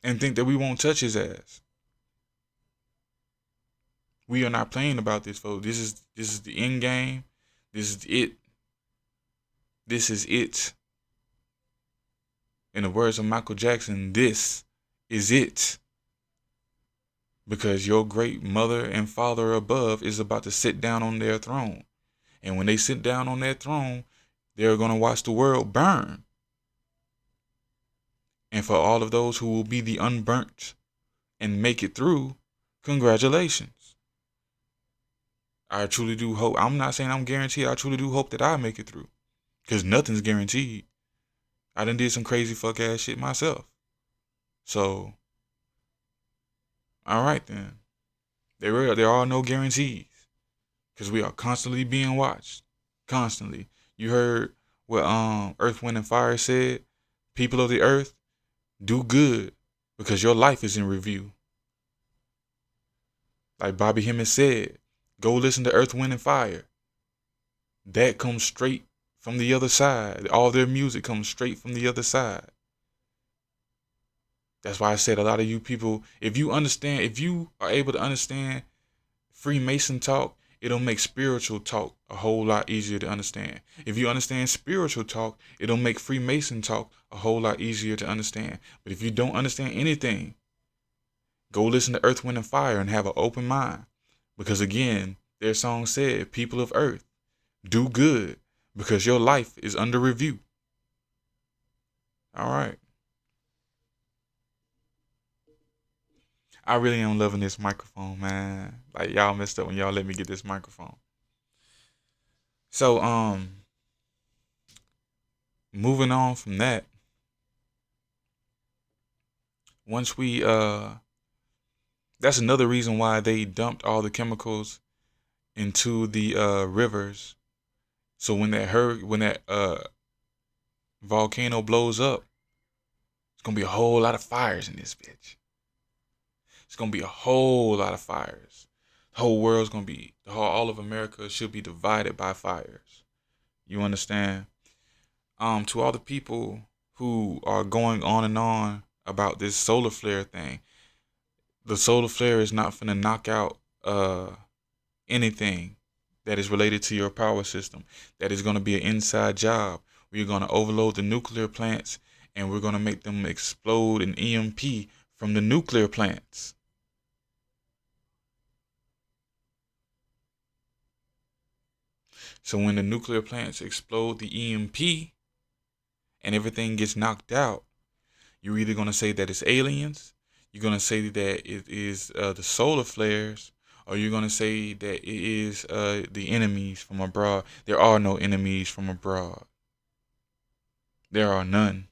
and think that we won't touch his ass. We are not playing about this, folks. This is the end game. This is it. This is it. In the words of Michael Jackson, this is it. Because your great mother and father above is about to sit down on their throne. And when they sit down on their throne, they're going to watch the world burn. And for all of those who will be the unburnt and make it through, congratulations. I truly do hope. I'm not saying I'm guaranteed. I truly do hope that I make it through. Because nothing's guaranteed. I done did some crazy fuck ass shit myself. So, All right then. There are no guarantees because we are constantly being watched. Constantly. You heard what Earth, Wind, and Fire said? People of the earth, do good because your life is in review. Like Bobby Hemmings said, go listen to Earth, Wind, and Fire. That comes straight from the other side. All their music comes straight from the other side. That's why I said a lot of you people, if you are able to understand Freemason talk, it'll make spiritual talk a whole lot easier to understand. If you understand spiritual talk, it'll make Freemason talk a whole lot easier to understand. But if you don't understand anything, go listen to Earth, Wind, and Fire and have an open mind. Because again, their song said, people of earth, do good because your life is under review. All right. I really am loving this microphone, man. Like y'all messed up when y'all let me get this microphone. So, moving on from that, once we that's another reason why they dumped all the chemicals into the rivers. So when that volcano blows up, it's gonna be a whole lot of fires in this bitch. It's gonna be a whole lot of fires. The whole world's gonna be all of America should be divided by fires. You understand? To all the people who are going on and on about this solar flare thing, the solar flare is not finna knock out anything that is related to your power system. That is gonna be an inside job. We're gonna overload the nuclear plants and we're gonna make them explode an EMP from the nuclear plants. So when the nuclear plants explode the EMP and everything gets knocked out, you're either going to say that it's aliens, you're going to say that it is the solar flares, or you're going to say that it is the enemies from abroad. There are no enemies from abroad. There are none.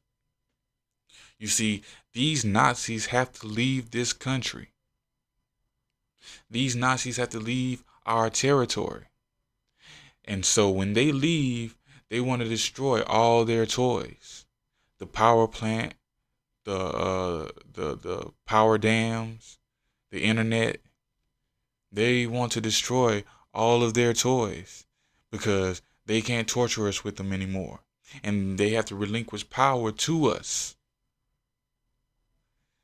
You see, these Nazis have to leave this country. These Nazis have to leave our territory. And so when they leave, they want to destroy all their toys. The power plant, the power dams, the internet. They want to destroy all of their toys because they can't torture us with them anymore. And they have to relinquish power to us.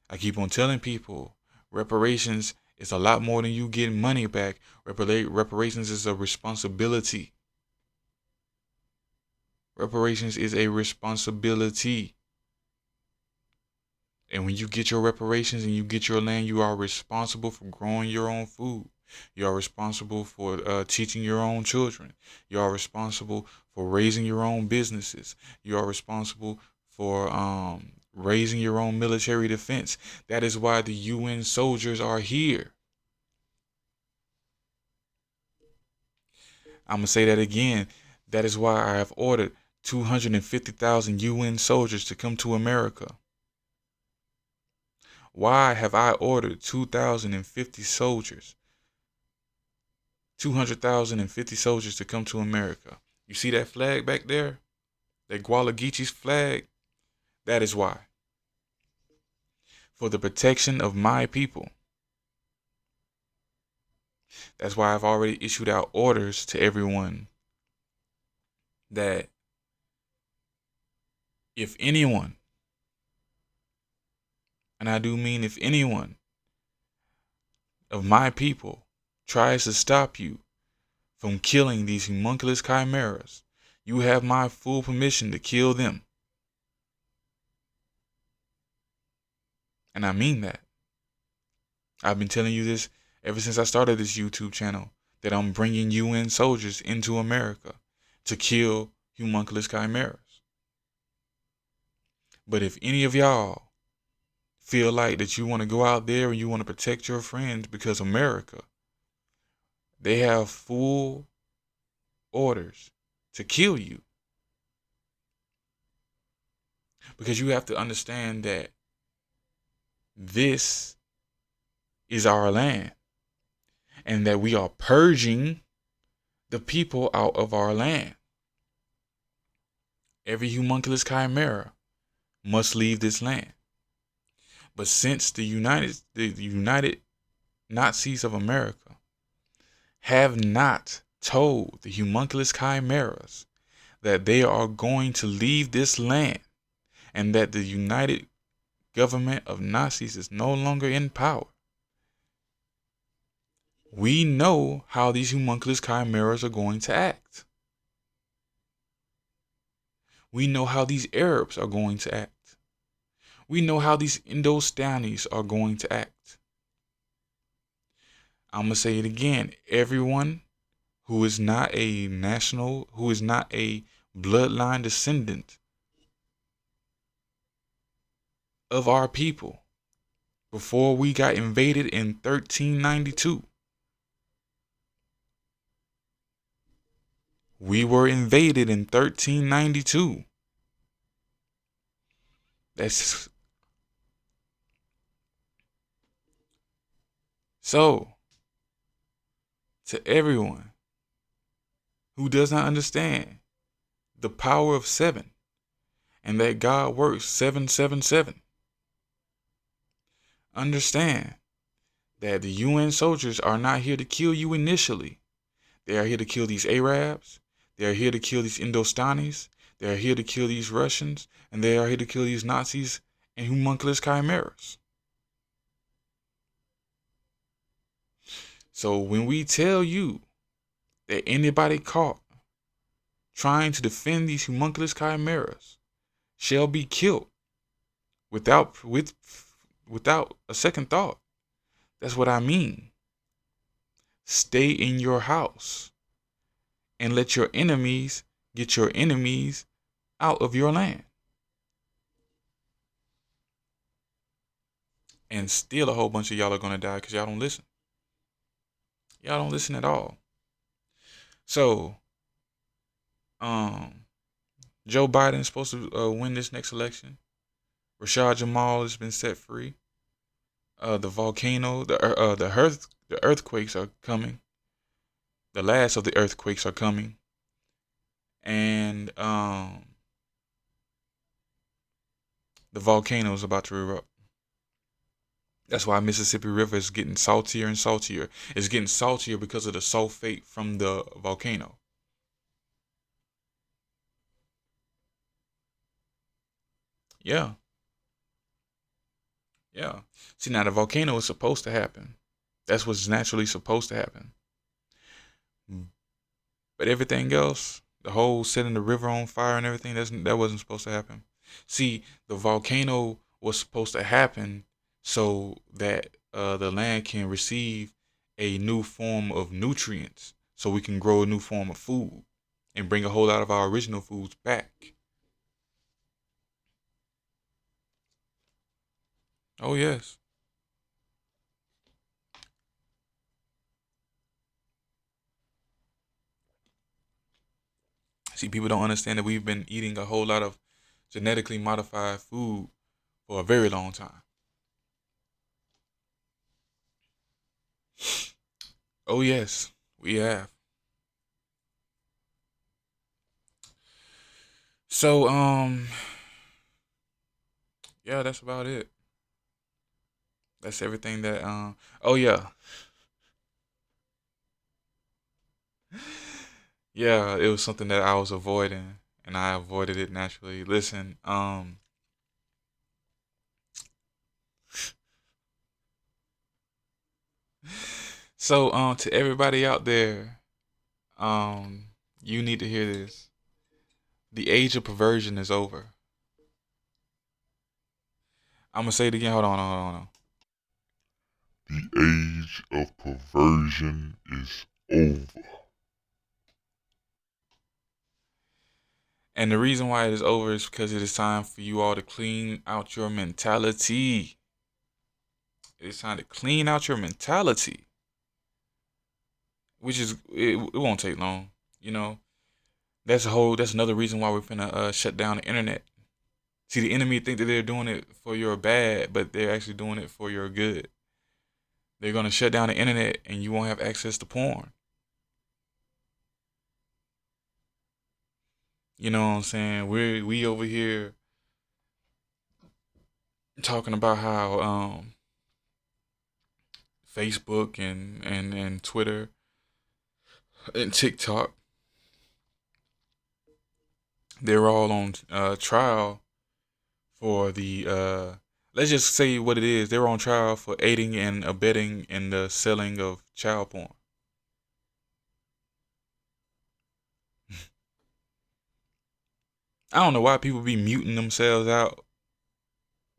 I keep on telling people, reparations is a lot more than you getting money back. Reparations is a responsibility. Reparations is a responsibility. And when you get your reparations and you get your land, you are responsible for growing your own food. You are responsible for teaching your own children. You are responsible for raising your own businesses. You are responsible for raising your own military defense. That is why the UN soldiers are here. I'm going to say that again. That is why I have ordered 250,000 UN soldiers to come to America. Why have I ordered 2,050 soldiers? 200,050 soldiers to come to America. You see that flag back there? That Guala Geechee's flag? That is why. For the protection of my people. That's why I've already issued out orders to everyone that if anyone, and I do mean if anyone of my people tries to stop you from killing these homunculus chimeras, you have my full permission to kill them. And I mean that. I've been telling you this ever since I started this YouTube channel, that I'm bringing UN soldiers into America to kill homunculus chimeras. But if any of y'all feel like that you want to go out there and you want to protect your friends, because America, they have full orders to kill you. Because you have to understand that this is our land, and that we are purging the people out of our land. Every homunculus chimera must leave this land. But since the United Nazis of America have not told the homunculus chimeras that they are going to leave this land, and that the United Government of Nazis is no longer in power, we know how these homunculus chimeras are going to act. We know how these Arabs are going to act. We know how these Indostanis are going to act. I'm going to say it again. Everyone who is not a bloodline descendant of our people, before we got invaded in 1392, we were invaded in 1392. That's so. To everyone who does not understand the power of 7 and that God works 777, understand that the UN soldiers are not here to kill you initially. They are here to kill these Arabs. They are here to kill these Indostanis. They are here to kill these Russians. And they are here to kill these Nazis and homunculus chimeras. So when we tell you that anybody caught trying to defend these homunculus chimeras shall be killed without a second thought, that's what I mean. Stay in your house and let your enemies get your enemies out of your land. And still a whole bunch of y'all are going to die because y'all don't listen. Y'all don't listen at all. So, Joe Biden is supposed to win this next election. Rashad Jamal has been set free. The volcano, the earthquakes are coming. The last of the earthquakes are coming. And the volcano is about to erupt. That's why Mississippi River is getting saltier and saltier. It's getting saltier because of the sulfate from the volcano. Yeah. Yeah. See, now the volcano is supposed to happen. That's what's naturally supposed to happen. But everything else, the whole setting the river on fire and everything, that wasn't supposed to happen. See, the volcano was supposed to happen so that the land can receive a new form of nutrients, so we can grow a new form of food and bring a whole lot of our original foods back. Oh, yes. See, people don't understand that we've been eating a whole lot of genetically modified food for a very long time. Oh, yes, we have. So, yeah, that's about it. That's everything that, oh, yeah. Yeah, it was something that I was avoiding, and I avoided it naturally. Listen, so, to everybody out there, you need to hear this. The age of perversion is over. I'm gonna say it again. Hold on, hold on. The age of perversion is over. And the reason why it is over is because it is time for you all to clean out your mentality. It is time to clean out your mentality. Which is, it won't take long. You know, that's another reason why we're finna shut down the internet. See, the enemy think that they're doing it for your bad, but they're actually doing it for your good. They're gonna shut down the internet and you won't have access to porn. You know what I'm saying? We over here talking about how Facebook and Twitter and TikTok, they're all on trial for the let's just say what it is. They're on trial for aiding and abetting in the selling of child porn. I don't know why people be muting themselves out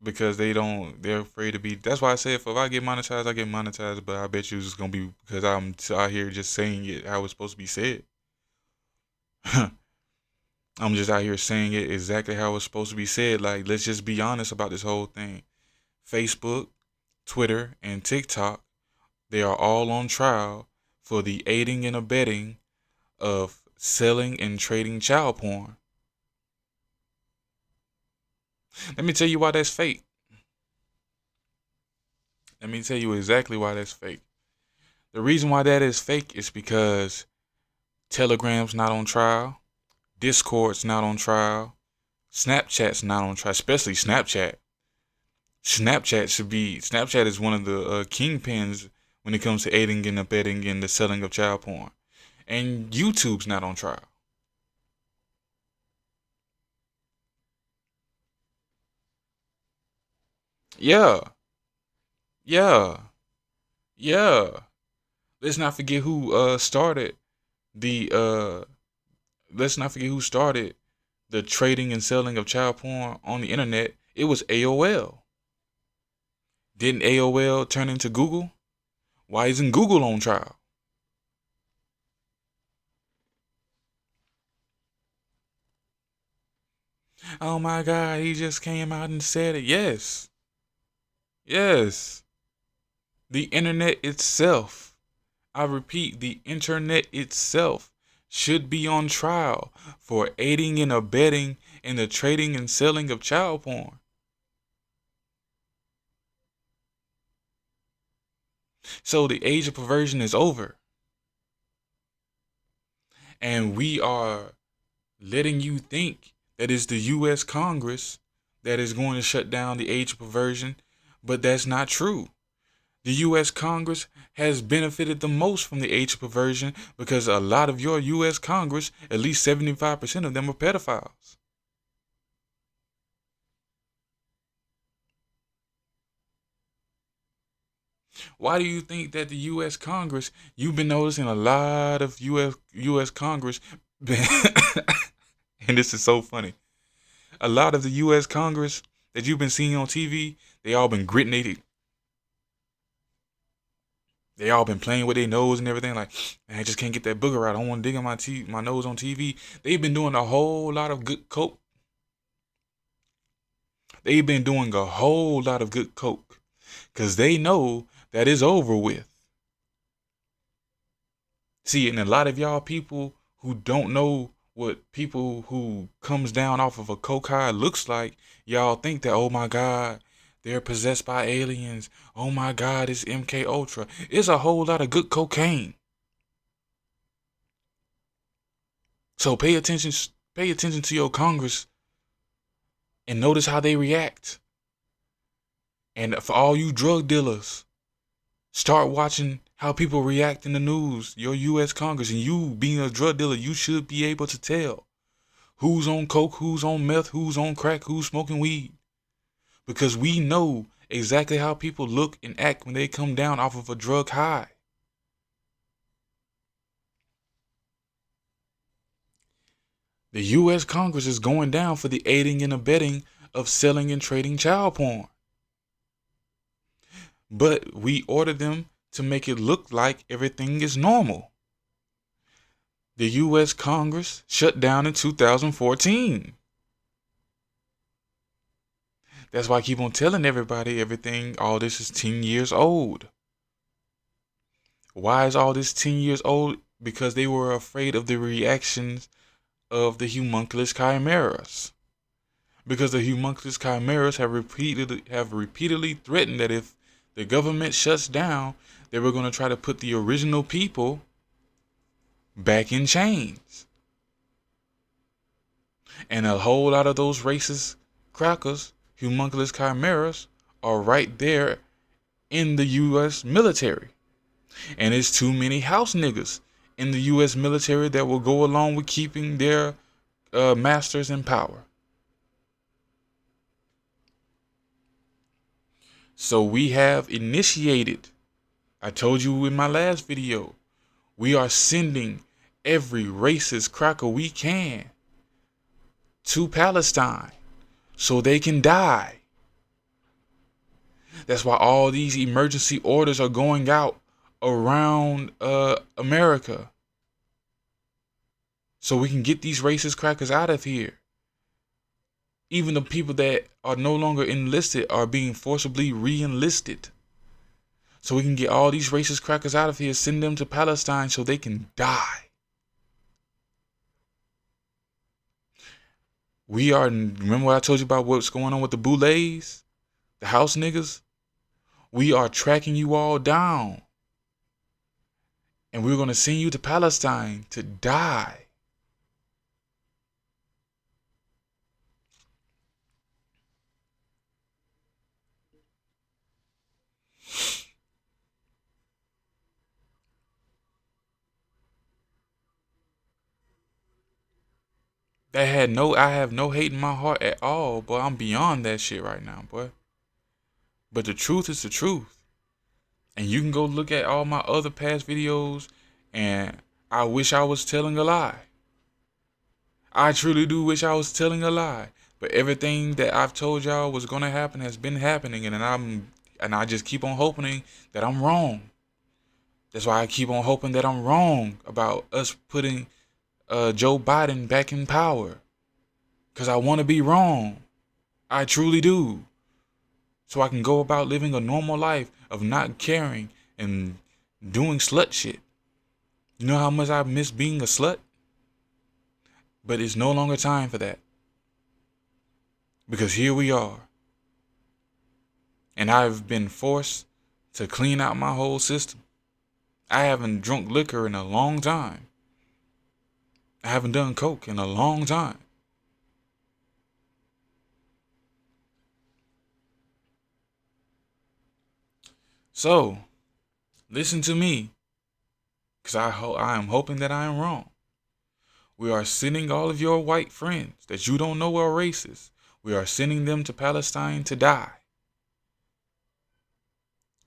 because they're afraid to be. That's why I said if I get monetized, I get monetized, but I bet you it's gonna be because I'm out here just saying it how it's supposed to be said. I'm just out here saying it exactly how it's supposed to be said. Like, let's just be honest about this whole thing. Facebook, Twitter, and TikTok, they are all on trial for the aiding and abetting of selling and trading child porn. Let me tell you why that's fake. Let me tell you exactly why that's fake. The reason why that is fake is because Telegram's not on trial, Discord's not on trial, Snapchat's not on trial, especially Snapchat. Snapchat is one of the kingpins when it comes to aiding and abetting in the selling of child porn. And YouTube's not on trial. Yeah, yeah, yeah. Let's not forget who started the let's not forget who started the trading and selling of child porn on the internet. It was AOL. Didn't AOL turn into Google? Why isn't Google on trial? Oh my God, he just came out and said it. Yes. Yes. The internet itself, I repeat, the internet itself should be on trial for aiding and abetting in the trading and selling of child porn. So the age of perversion is over. And we are letting you think that it's the U.S. Congress that is going to shut down the age of perversion, but that's not true. The U.S. Congress has benefited the most from the age of perversion because a lot of your U.S. Congress, at least 75% of them, are pedophiles. Why do you think that the U.S. Congress, you've been noticing a lot of U.S. Congress, and this is so funny, a lot of the U.S. Congress that you've been seeing on TV, they all been gritting their teeth. They all been playing with their nose and everything. Like, man, I just can't get that booger out. I don't want to dig in my nose on TV. They've been doing a whole lot of good coke. They've been doing a whole lot of good coke because they know that it's over with. See, and a lot of y'all people who don't know what people who comes down off of a coke high looks like, y'all think that, oh my God, they're possessed by aliens. Oh my God, it's MK Ultra. It's a whole lot of good cocaine. So pay attention to your Congress and notice how they react. And for all you drug dealers, start watching how people react in the news. Your U.S. Congress, and you being a drug dealer, you should be able to tell who's on coke, who's on meth, who's on crack, who's smoking weed. Because we know exactly how people look and act when they come down off of a drug high. The U.S. Congress is going down for the aiding and abetting of selling and trading child porn. But we order them to make it look like everything is normal. The U.S. Congress shut down in 2014. That's why I keep on telling everybody all this is 10 years old. Why is all this 10 years old? Because they were afraid of the reactions of the homunculus chimeras. Because the homunculus chimeras have repeatedly threatened that if the government shuts down, they were going to try to put the original people back in chains. And a whole lot of those racist crackers, humongous chimeras, are right there in the U.S. military. And it's too many house niggas in the U.S. military that will go along with keeping their masters in power. So we have initiated, I told you in my last video, we are sending every racist cracker we can to Palestine so they can die. That's why all these emergency orders are going out around America. So we can get these racist crackers out of here. Even the people that are no longer enlisted are being forcibly re-enlisted. So we can get all these racist crackers out of here, send them to Palestine so they can die. Remember what I told you about what's going on with the boulets? The house niggas? We are tracking you all down. And we're going to send you to Palestine to die. I have no hate in my heart at all, boy. I'm beyond that shit right now, boy. But the truth is the truth. And you can go look at all my other past videos, and I wish I was telling a lie. I truly do wish I was telling a lie. But everything that I've told y'all was gonna happen has been happening, and I just keep on hoping that I'm wrong. That's why I keep on hoping that I'm wrong about us putting Joe Biden back in power. Because I want to be wrong. I truly do. So I can go about living a normal life of not caring and doing slut shit. You know how much I miss being a slut? But it's no longer time for that. Because here we are. And I've been forced to clean out my whole system. I haven't drunk liquor in a long time. I haven't done coke in a long time. So, listen to me, because I am hoping that I am wrong. We are sending all of your white friends that you don't know are racist. We are sending them to Palestine to die.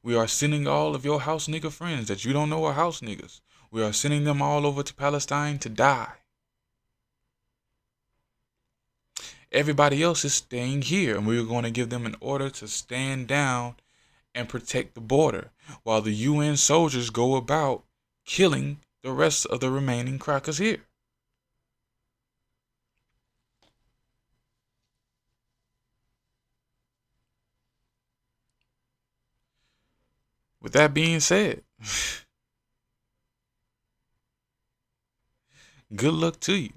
We are sending all of your house nigga friends that you don't know are house niggas. We are sending them all over to Palestine to die. Everybody else is staying here, and we're going to give them an order to stand down and protect the border while the UN soldiers go about killing the rest of the remaining crackers here. With that being said, good luck to you.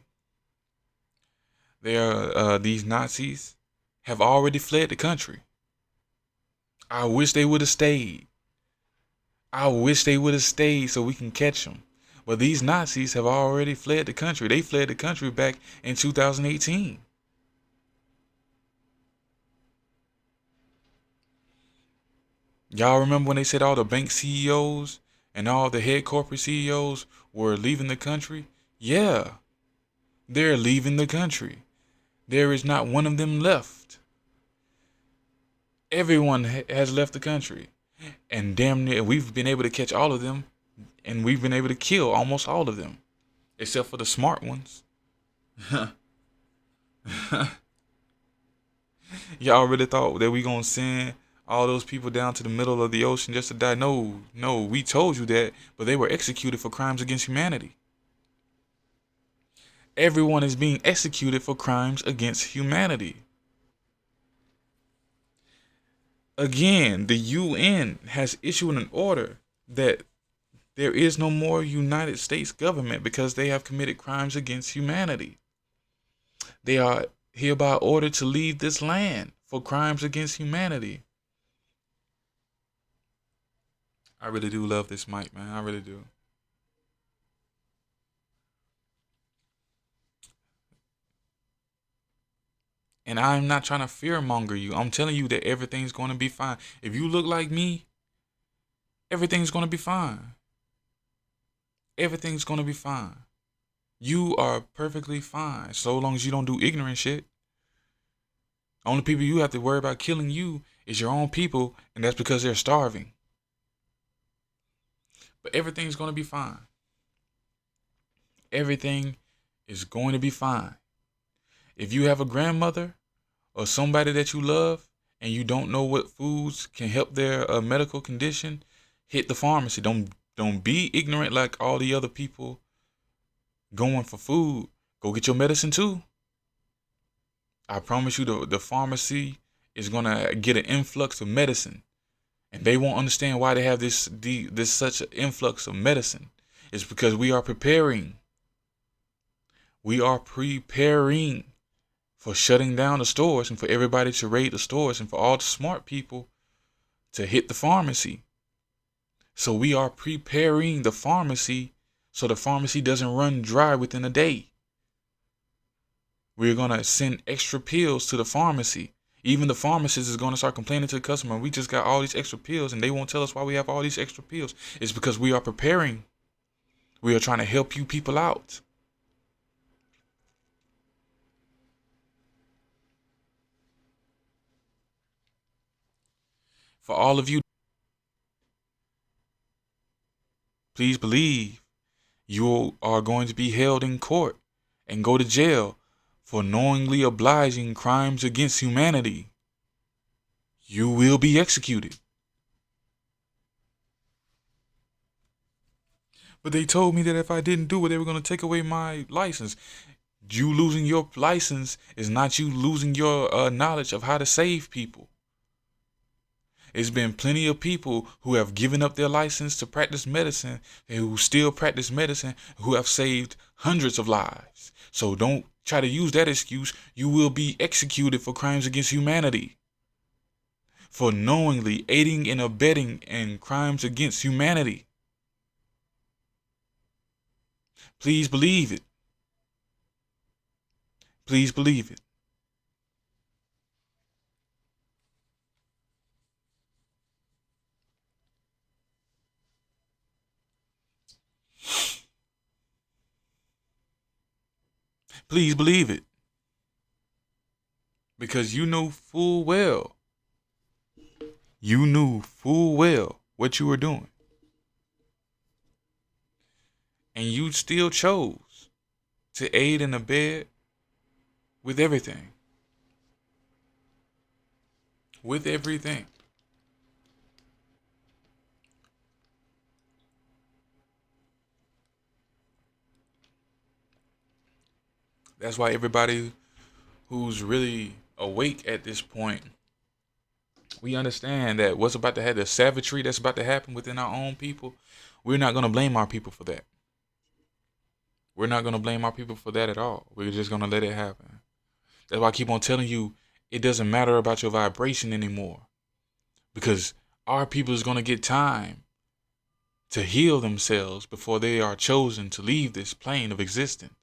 These Nazis have already fled the country. I wish they would have stayed. I wish they would have stayed so we can catch them. But these Nazis have already fled the country. They fled the country back in 2018. Y'all remember when they said all the bank CEOs and all the head corporate CEOs were leaving the country? Yeah, they're leaving the country. There is not one of them left. Everyone has left the country. And damn near, we've been able to catch all of them. And we've been able to kill almost all of them. Except for the smart ones. Y'all really thought that we gonna send all those people down to the middle of the ocean just to die? No, we told you that, but they were executed for crimes against humanity. Everyone is being executed for crimes against humanity. Again, the UN has issued an order that there is no more United States government because they have committed crimes against humanity. They are hereby ordered to leave this land for crimes against humanity. I really do love this mic, man. I really do. And I'm not trying to fear monger you. I'm telling you that everything's going to be fine. If you look like me, everything's going to be fine. Everything's going to be fine. You are perfectly fine so long as you don't do ignorant shit. Only people you have to worry about killing you is your own people, and that's because they're starving. But everything's going to be fine. Everything is going to be fine. If you have a grandmother or somebody that you love and you don't know what foods can help their medical condition, hit the pharmacy. Don't be ignorant like all the other people going for food. Go get your medicine too. I promise you the pharmacy is gonna get an influx of medicine. And they won't understand why they have this such an influx of medicine. It's because we are preparing. We are preparing for shutting down the stores and for everybody to raid the stores and for all the smart people to hit the pharmacy. So we are preparing the pharmacy so the pharmacy doesn't run dry within a day. We're going to send extra pills to the pharmacy. Even the pharmacist is going to start complaining to the customer. We just got all these extra pills and they won't tell us why we have all these extra pills. It's because we are preparing. We are trying to help you people out. For all of you, please believe you are going to be held in court and go to jail for knowingly obliging crimes against humanity. You will be executed. But they told me that if I didn't do it, they were going to take away my license. You losing your license is not you losing your knowledge of how to save people. It's been plenty of people who have given up their license to practice medicine and who still practice medicine who have saved hundreds of lives. So don't try to use that excuse. You will be executed for crimes against humanity. For knowingly aiding and abetting in crimes against humanity. Please believe it. Please believe it. Please believe it. Because you knew full well what you were doing. And you still chose to aid and abet with everything. With everything. That's why everybody who's really awake at this point, we understand that what's about to happen, the savagery that's about to happen within our own people, we're not going to blame our people for that. We're not going to blame our people for that at all. We're just going to let it happen. That's why I keep on telling you, it doesn't matter about your vibration anymore. Because our people is going to get time to heal themselves before they are chosen to leave this plane of existence.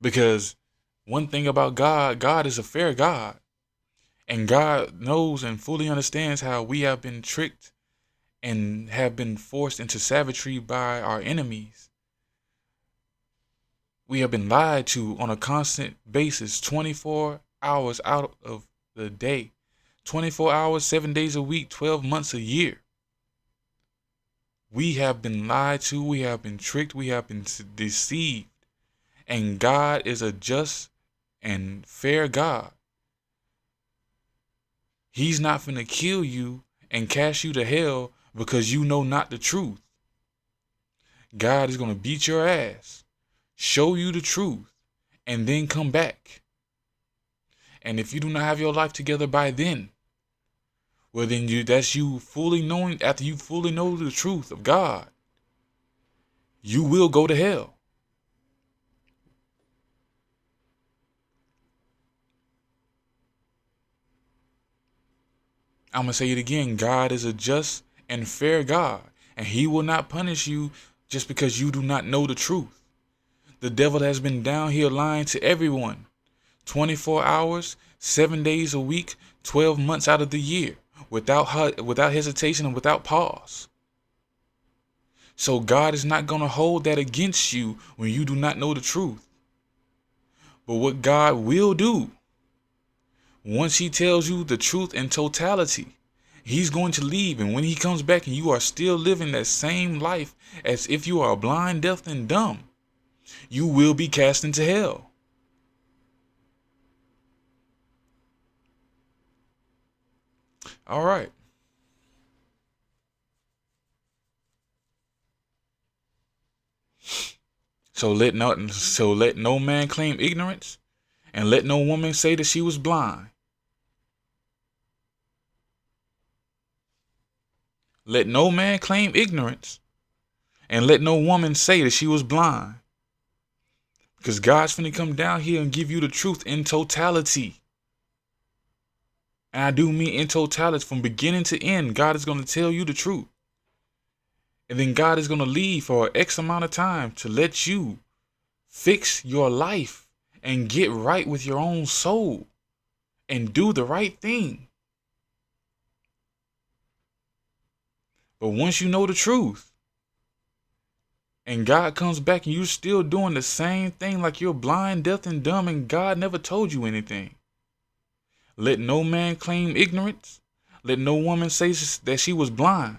Because one thing about God, God is a fair God. And God knows and fully understands how we have been tricked and have been forced into savagery by our enemies. We have been lied to on a constant basis, 24 hours out of the day, 24 hours, 7 days a week, 12 months a year. We have been lied to, we have been tricked, we have been deceived. And God is a just and fair God. He's not finna kill you and cast you to hell because you know not the truth. God is gonna beat your ass, show you the truth, and then come back. And if you do not have your life together by then, well then that's you fully knowing, after you fully know the truth of God, you will go to hell. I'm going to say it again. God is a just and fair God, and he will not punish you just because you do not know the truth. The devil has been down here lying to everyone 24 hours, 7 days a week, 12 months out of the year, without hesitation and without pause. So God is not going to hold that against you when you do not know the truth. But what God will do, once he tells you the truth in totality, he's going to leave. And when he comes back and you are still living that same life as if you are blind, deaf, and dumb, you will be cast into hell. All right. So let no man claim ignorance, and let no woman say that she was blind. Let no man claim ignorance, and let no woman say that she was blind. Because God's finna come down here and give you the truth in totality. And I do mean in totality, from beginning to end. God is going to tell you the truth. And then God is going to leave for X amount of time to let you fix your life and get right with your own soul and do the right thing. But once you know the truth, and God comes back and you're still doing the same thing like you're blind, deaf, and dumb, and God never told you anything. Let no man claim ignorance. Let no woman say that she was blind.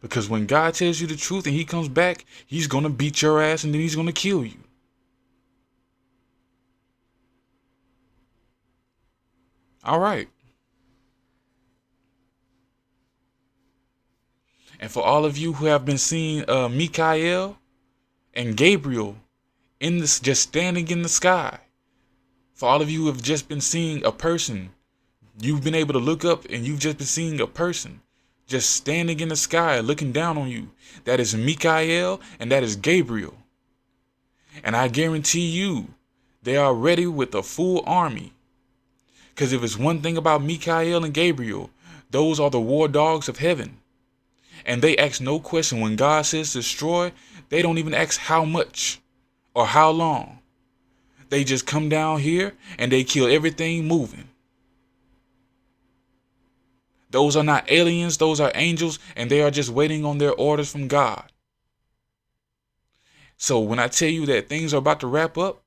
Because when God tells you the truth and he comes back, he's going to beat your ass and then he's going to kill you. All right. And for all of you who have been seeing Michael and Gabriel in this, just standing in the sky, for all of you who have just been seeing a person, you've been able to look up and you've just been seeing a person just standing in the sky looking down on you. That is Michael and that is Gabriel. And I guarantee you, they are ready with a full army. Because if it's one thing about Michael and Gabriel, those are the war dogs of heaven. And they ask no question. When God says destroy, they don't even ask how much or how long. They just come down here and they kill everything moving. Those are not aliens, those are angels, and they are just waiting on their orders from God. So when I tell you that things are about to wrap up,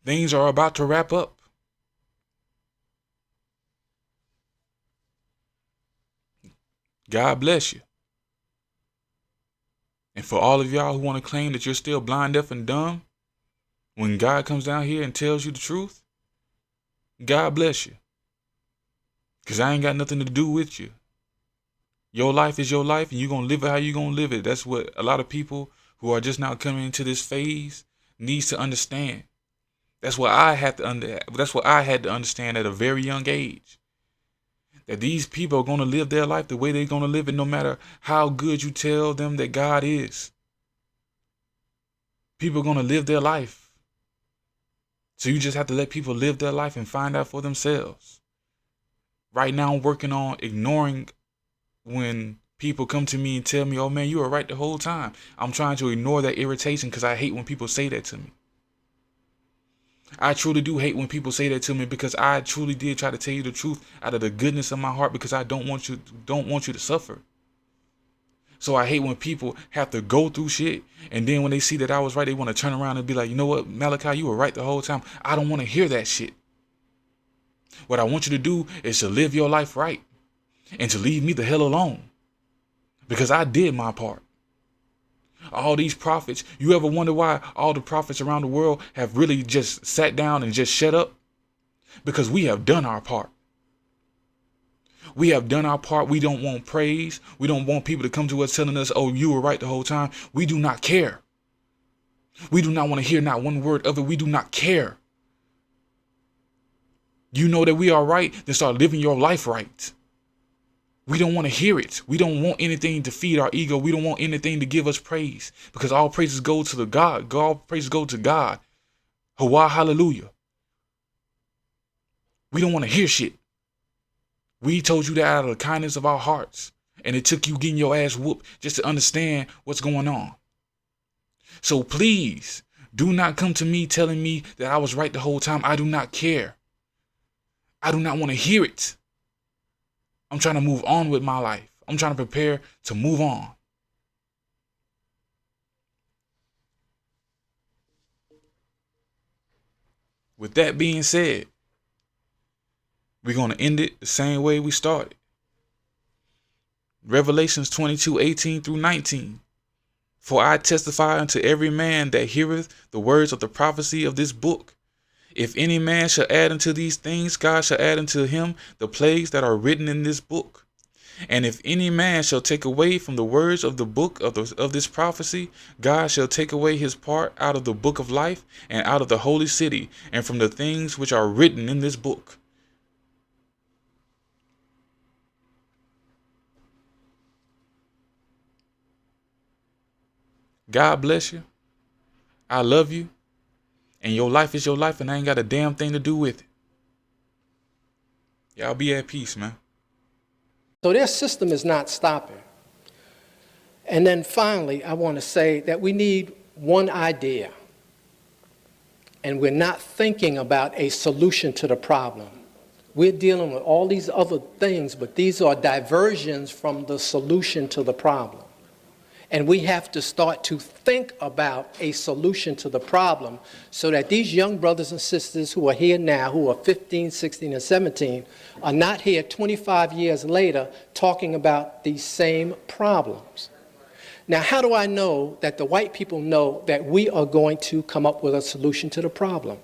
things are about to wrap up. God bless you. And for all of y'all who want to claim that you're still blind, deaf, and dumb, when God comes down here and tells you the truth, God bless you. Because I ain't got nothing to do with you. Your life is your life, and you're going to live it how you're going to live it. That's what a lot of people who are just now coming into this phase needs to understand. That's what I had to understand at a very young age. That these people are going to live their life the way they're going to live it, no matter how good you tell them that God is. People are going to live their life. So you just have to let people live their life and find out for themselves. Right now, I'm working on ignoring when people come to me and tell me, oh man, you were right the whole time. I'm trying to ignore that irritation because I hate when people say that to me. I truly do hate when people say that to me because I truly did try to tell you the truth out of the goodness of my heart because I don't want you to suffer. So I hate when people have to go through shit and then when they see that I was right, they want to turn around and be like, you know what, Malachi, you were right the whole time. I don't want to hear that shit. What I want you to do is to live your life right and to leave me the hell alone because I did my part. All these prophets, you ever wonder why all the prophets around the world have really just sat down and just shut up? Because we have done our part. We have done our part. We don't want praise. We don't want people to come to us telling us, oh, you were right the whole time. We do not care. We do not want to hear not one word of it. We do not care. You know that we are right, then start living your life right. We don't want to hear it. We don't want anything to feed our ego. We don't want anything to give us praise because all praises go to the God. All praises go to God. Hawa, hallelujah. We don't want to hear shit. We told you that out of the kindness of our hearts. And it took you getting your ass whooped just to understand what's going on. So please, do not come to me telling me that I was right the whole time. I do not care. I do not want to hear it. I'm trying to move on with my life. I'm trying to prepare to move on. With that being said, we're going to end it the same way we started. Revelations 22:18 through 19. For I testify unto every man that heareth the words of the prophecy of this book. If any man shall add unto these things, God shall add unto him the plagues that are written in this book. And if any man shall take away from the words of the book of this prophecy, God shall take away his part out of the book of life and out of the holy city and from the things which are written in this book. God bless you. I love you. And your life is your life, and I ain't got a damn thing to do with it. Y'all be at peace, man. So their system is not stopping. And then finally, I want to say that we need one idea. And we're not thinking about a solution to the problem. We're dealing with all these other things, but these are diversions from the solution to the problem. And we have to start to think about a solution to the problem so that these young brothers and sisters who are here now, who are 15, 16, and 17, are not here 25 years later talking about these same problems. Now, how do I know that the white people know that we are going to come up with a solution to the problem?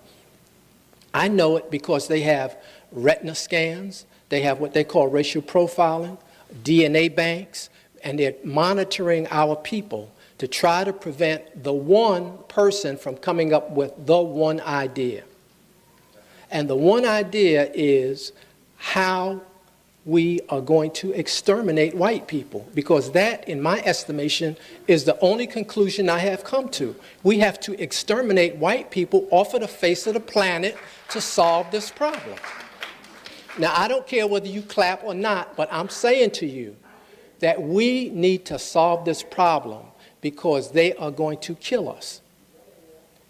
I know it because they have retina scans, they have what they call racial profiling, DNA banks, and they're monitoring our people to try to prevent the one person from coming up with the one idea. And the one idea is how we are going to exterminate white people, because that, in my estimation, is the only conclusion I have come to. We have to exterminate white people off of the face of the planet to solve this problem. Now, I don't care whether you clap or not, but I'm saying to you that we need to solve this problem because they are going to kill us.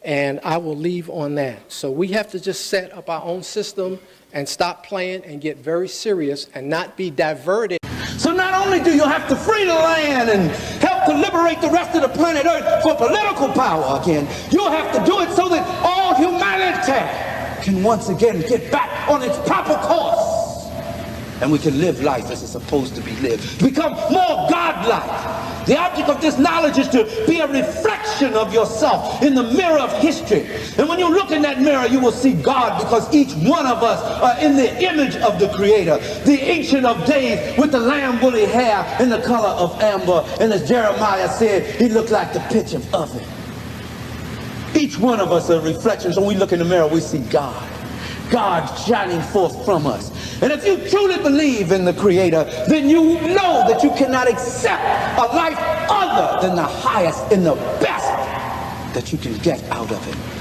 And I will leave on that. So we have to just set up our own system and stop playing and get very serious and not be diverted. So not only do you have to free the land and help to liberate the rest of the planet Earth for political power again, you'll have to do it so that all humanity can once again get back on its proper course. And we can live life as it's supposed to be lived. Become more godlike. The object of this knowledge is to be a reflection of yourself in the mirror of history. And when you look in that mirror, you will see God, because each one of us are in the image of the Creator, the Ancient of Days, with the lamb woolly hair and the color of amber. And as Jeremiah said, he looked like the pitch of oven. Each one of us are a reflection. So when we look in the mirror, we see God. God shining forth from us. And if you truly believe in the Creator, then you know that you cannot accept a life other than the highest and the best that you can get out of it.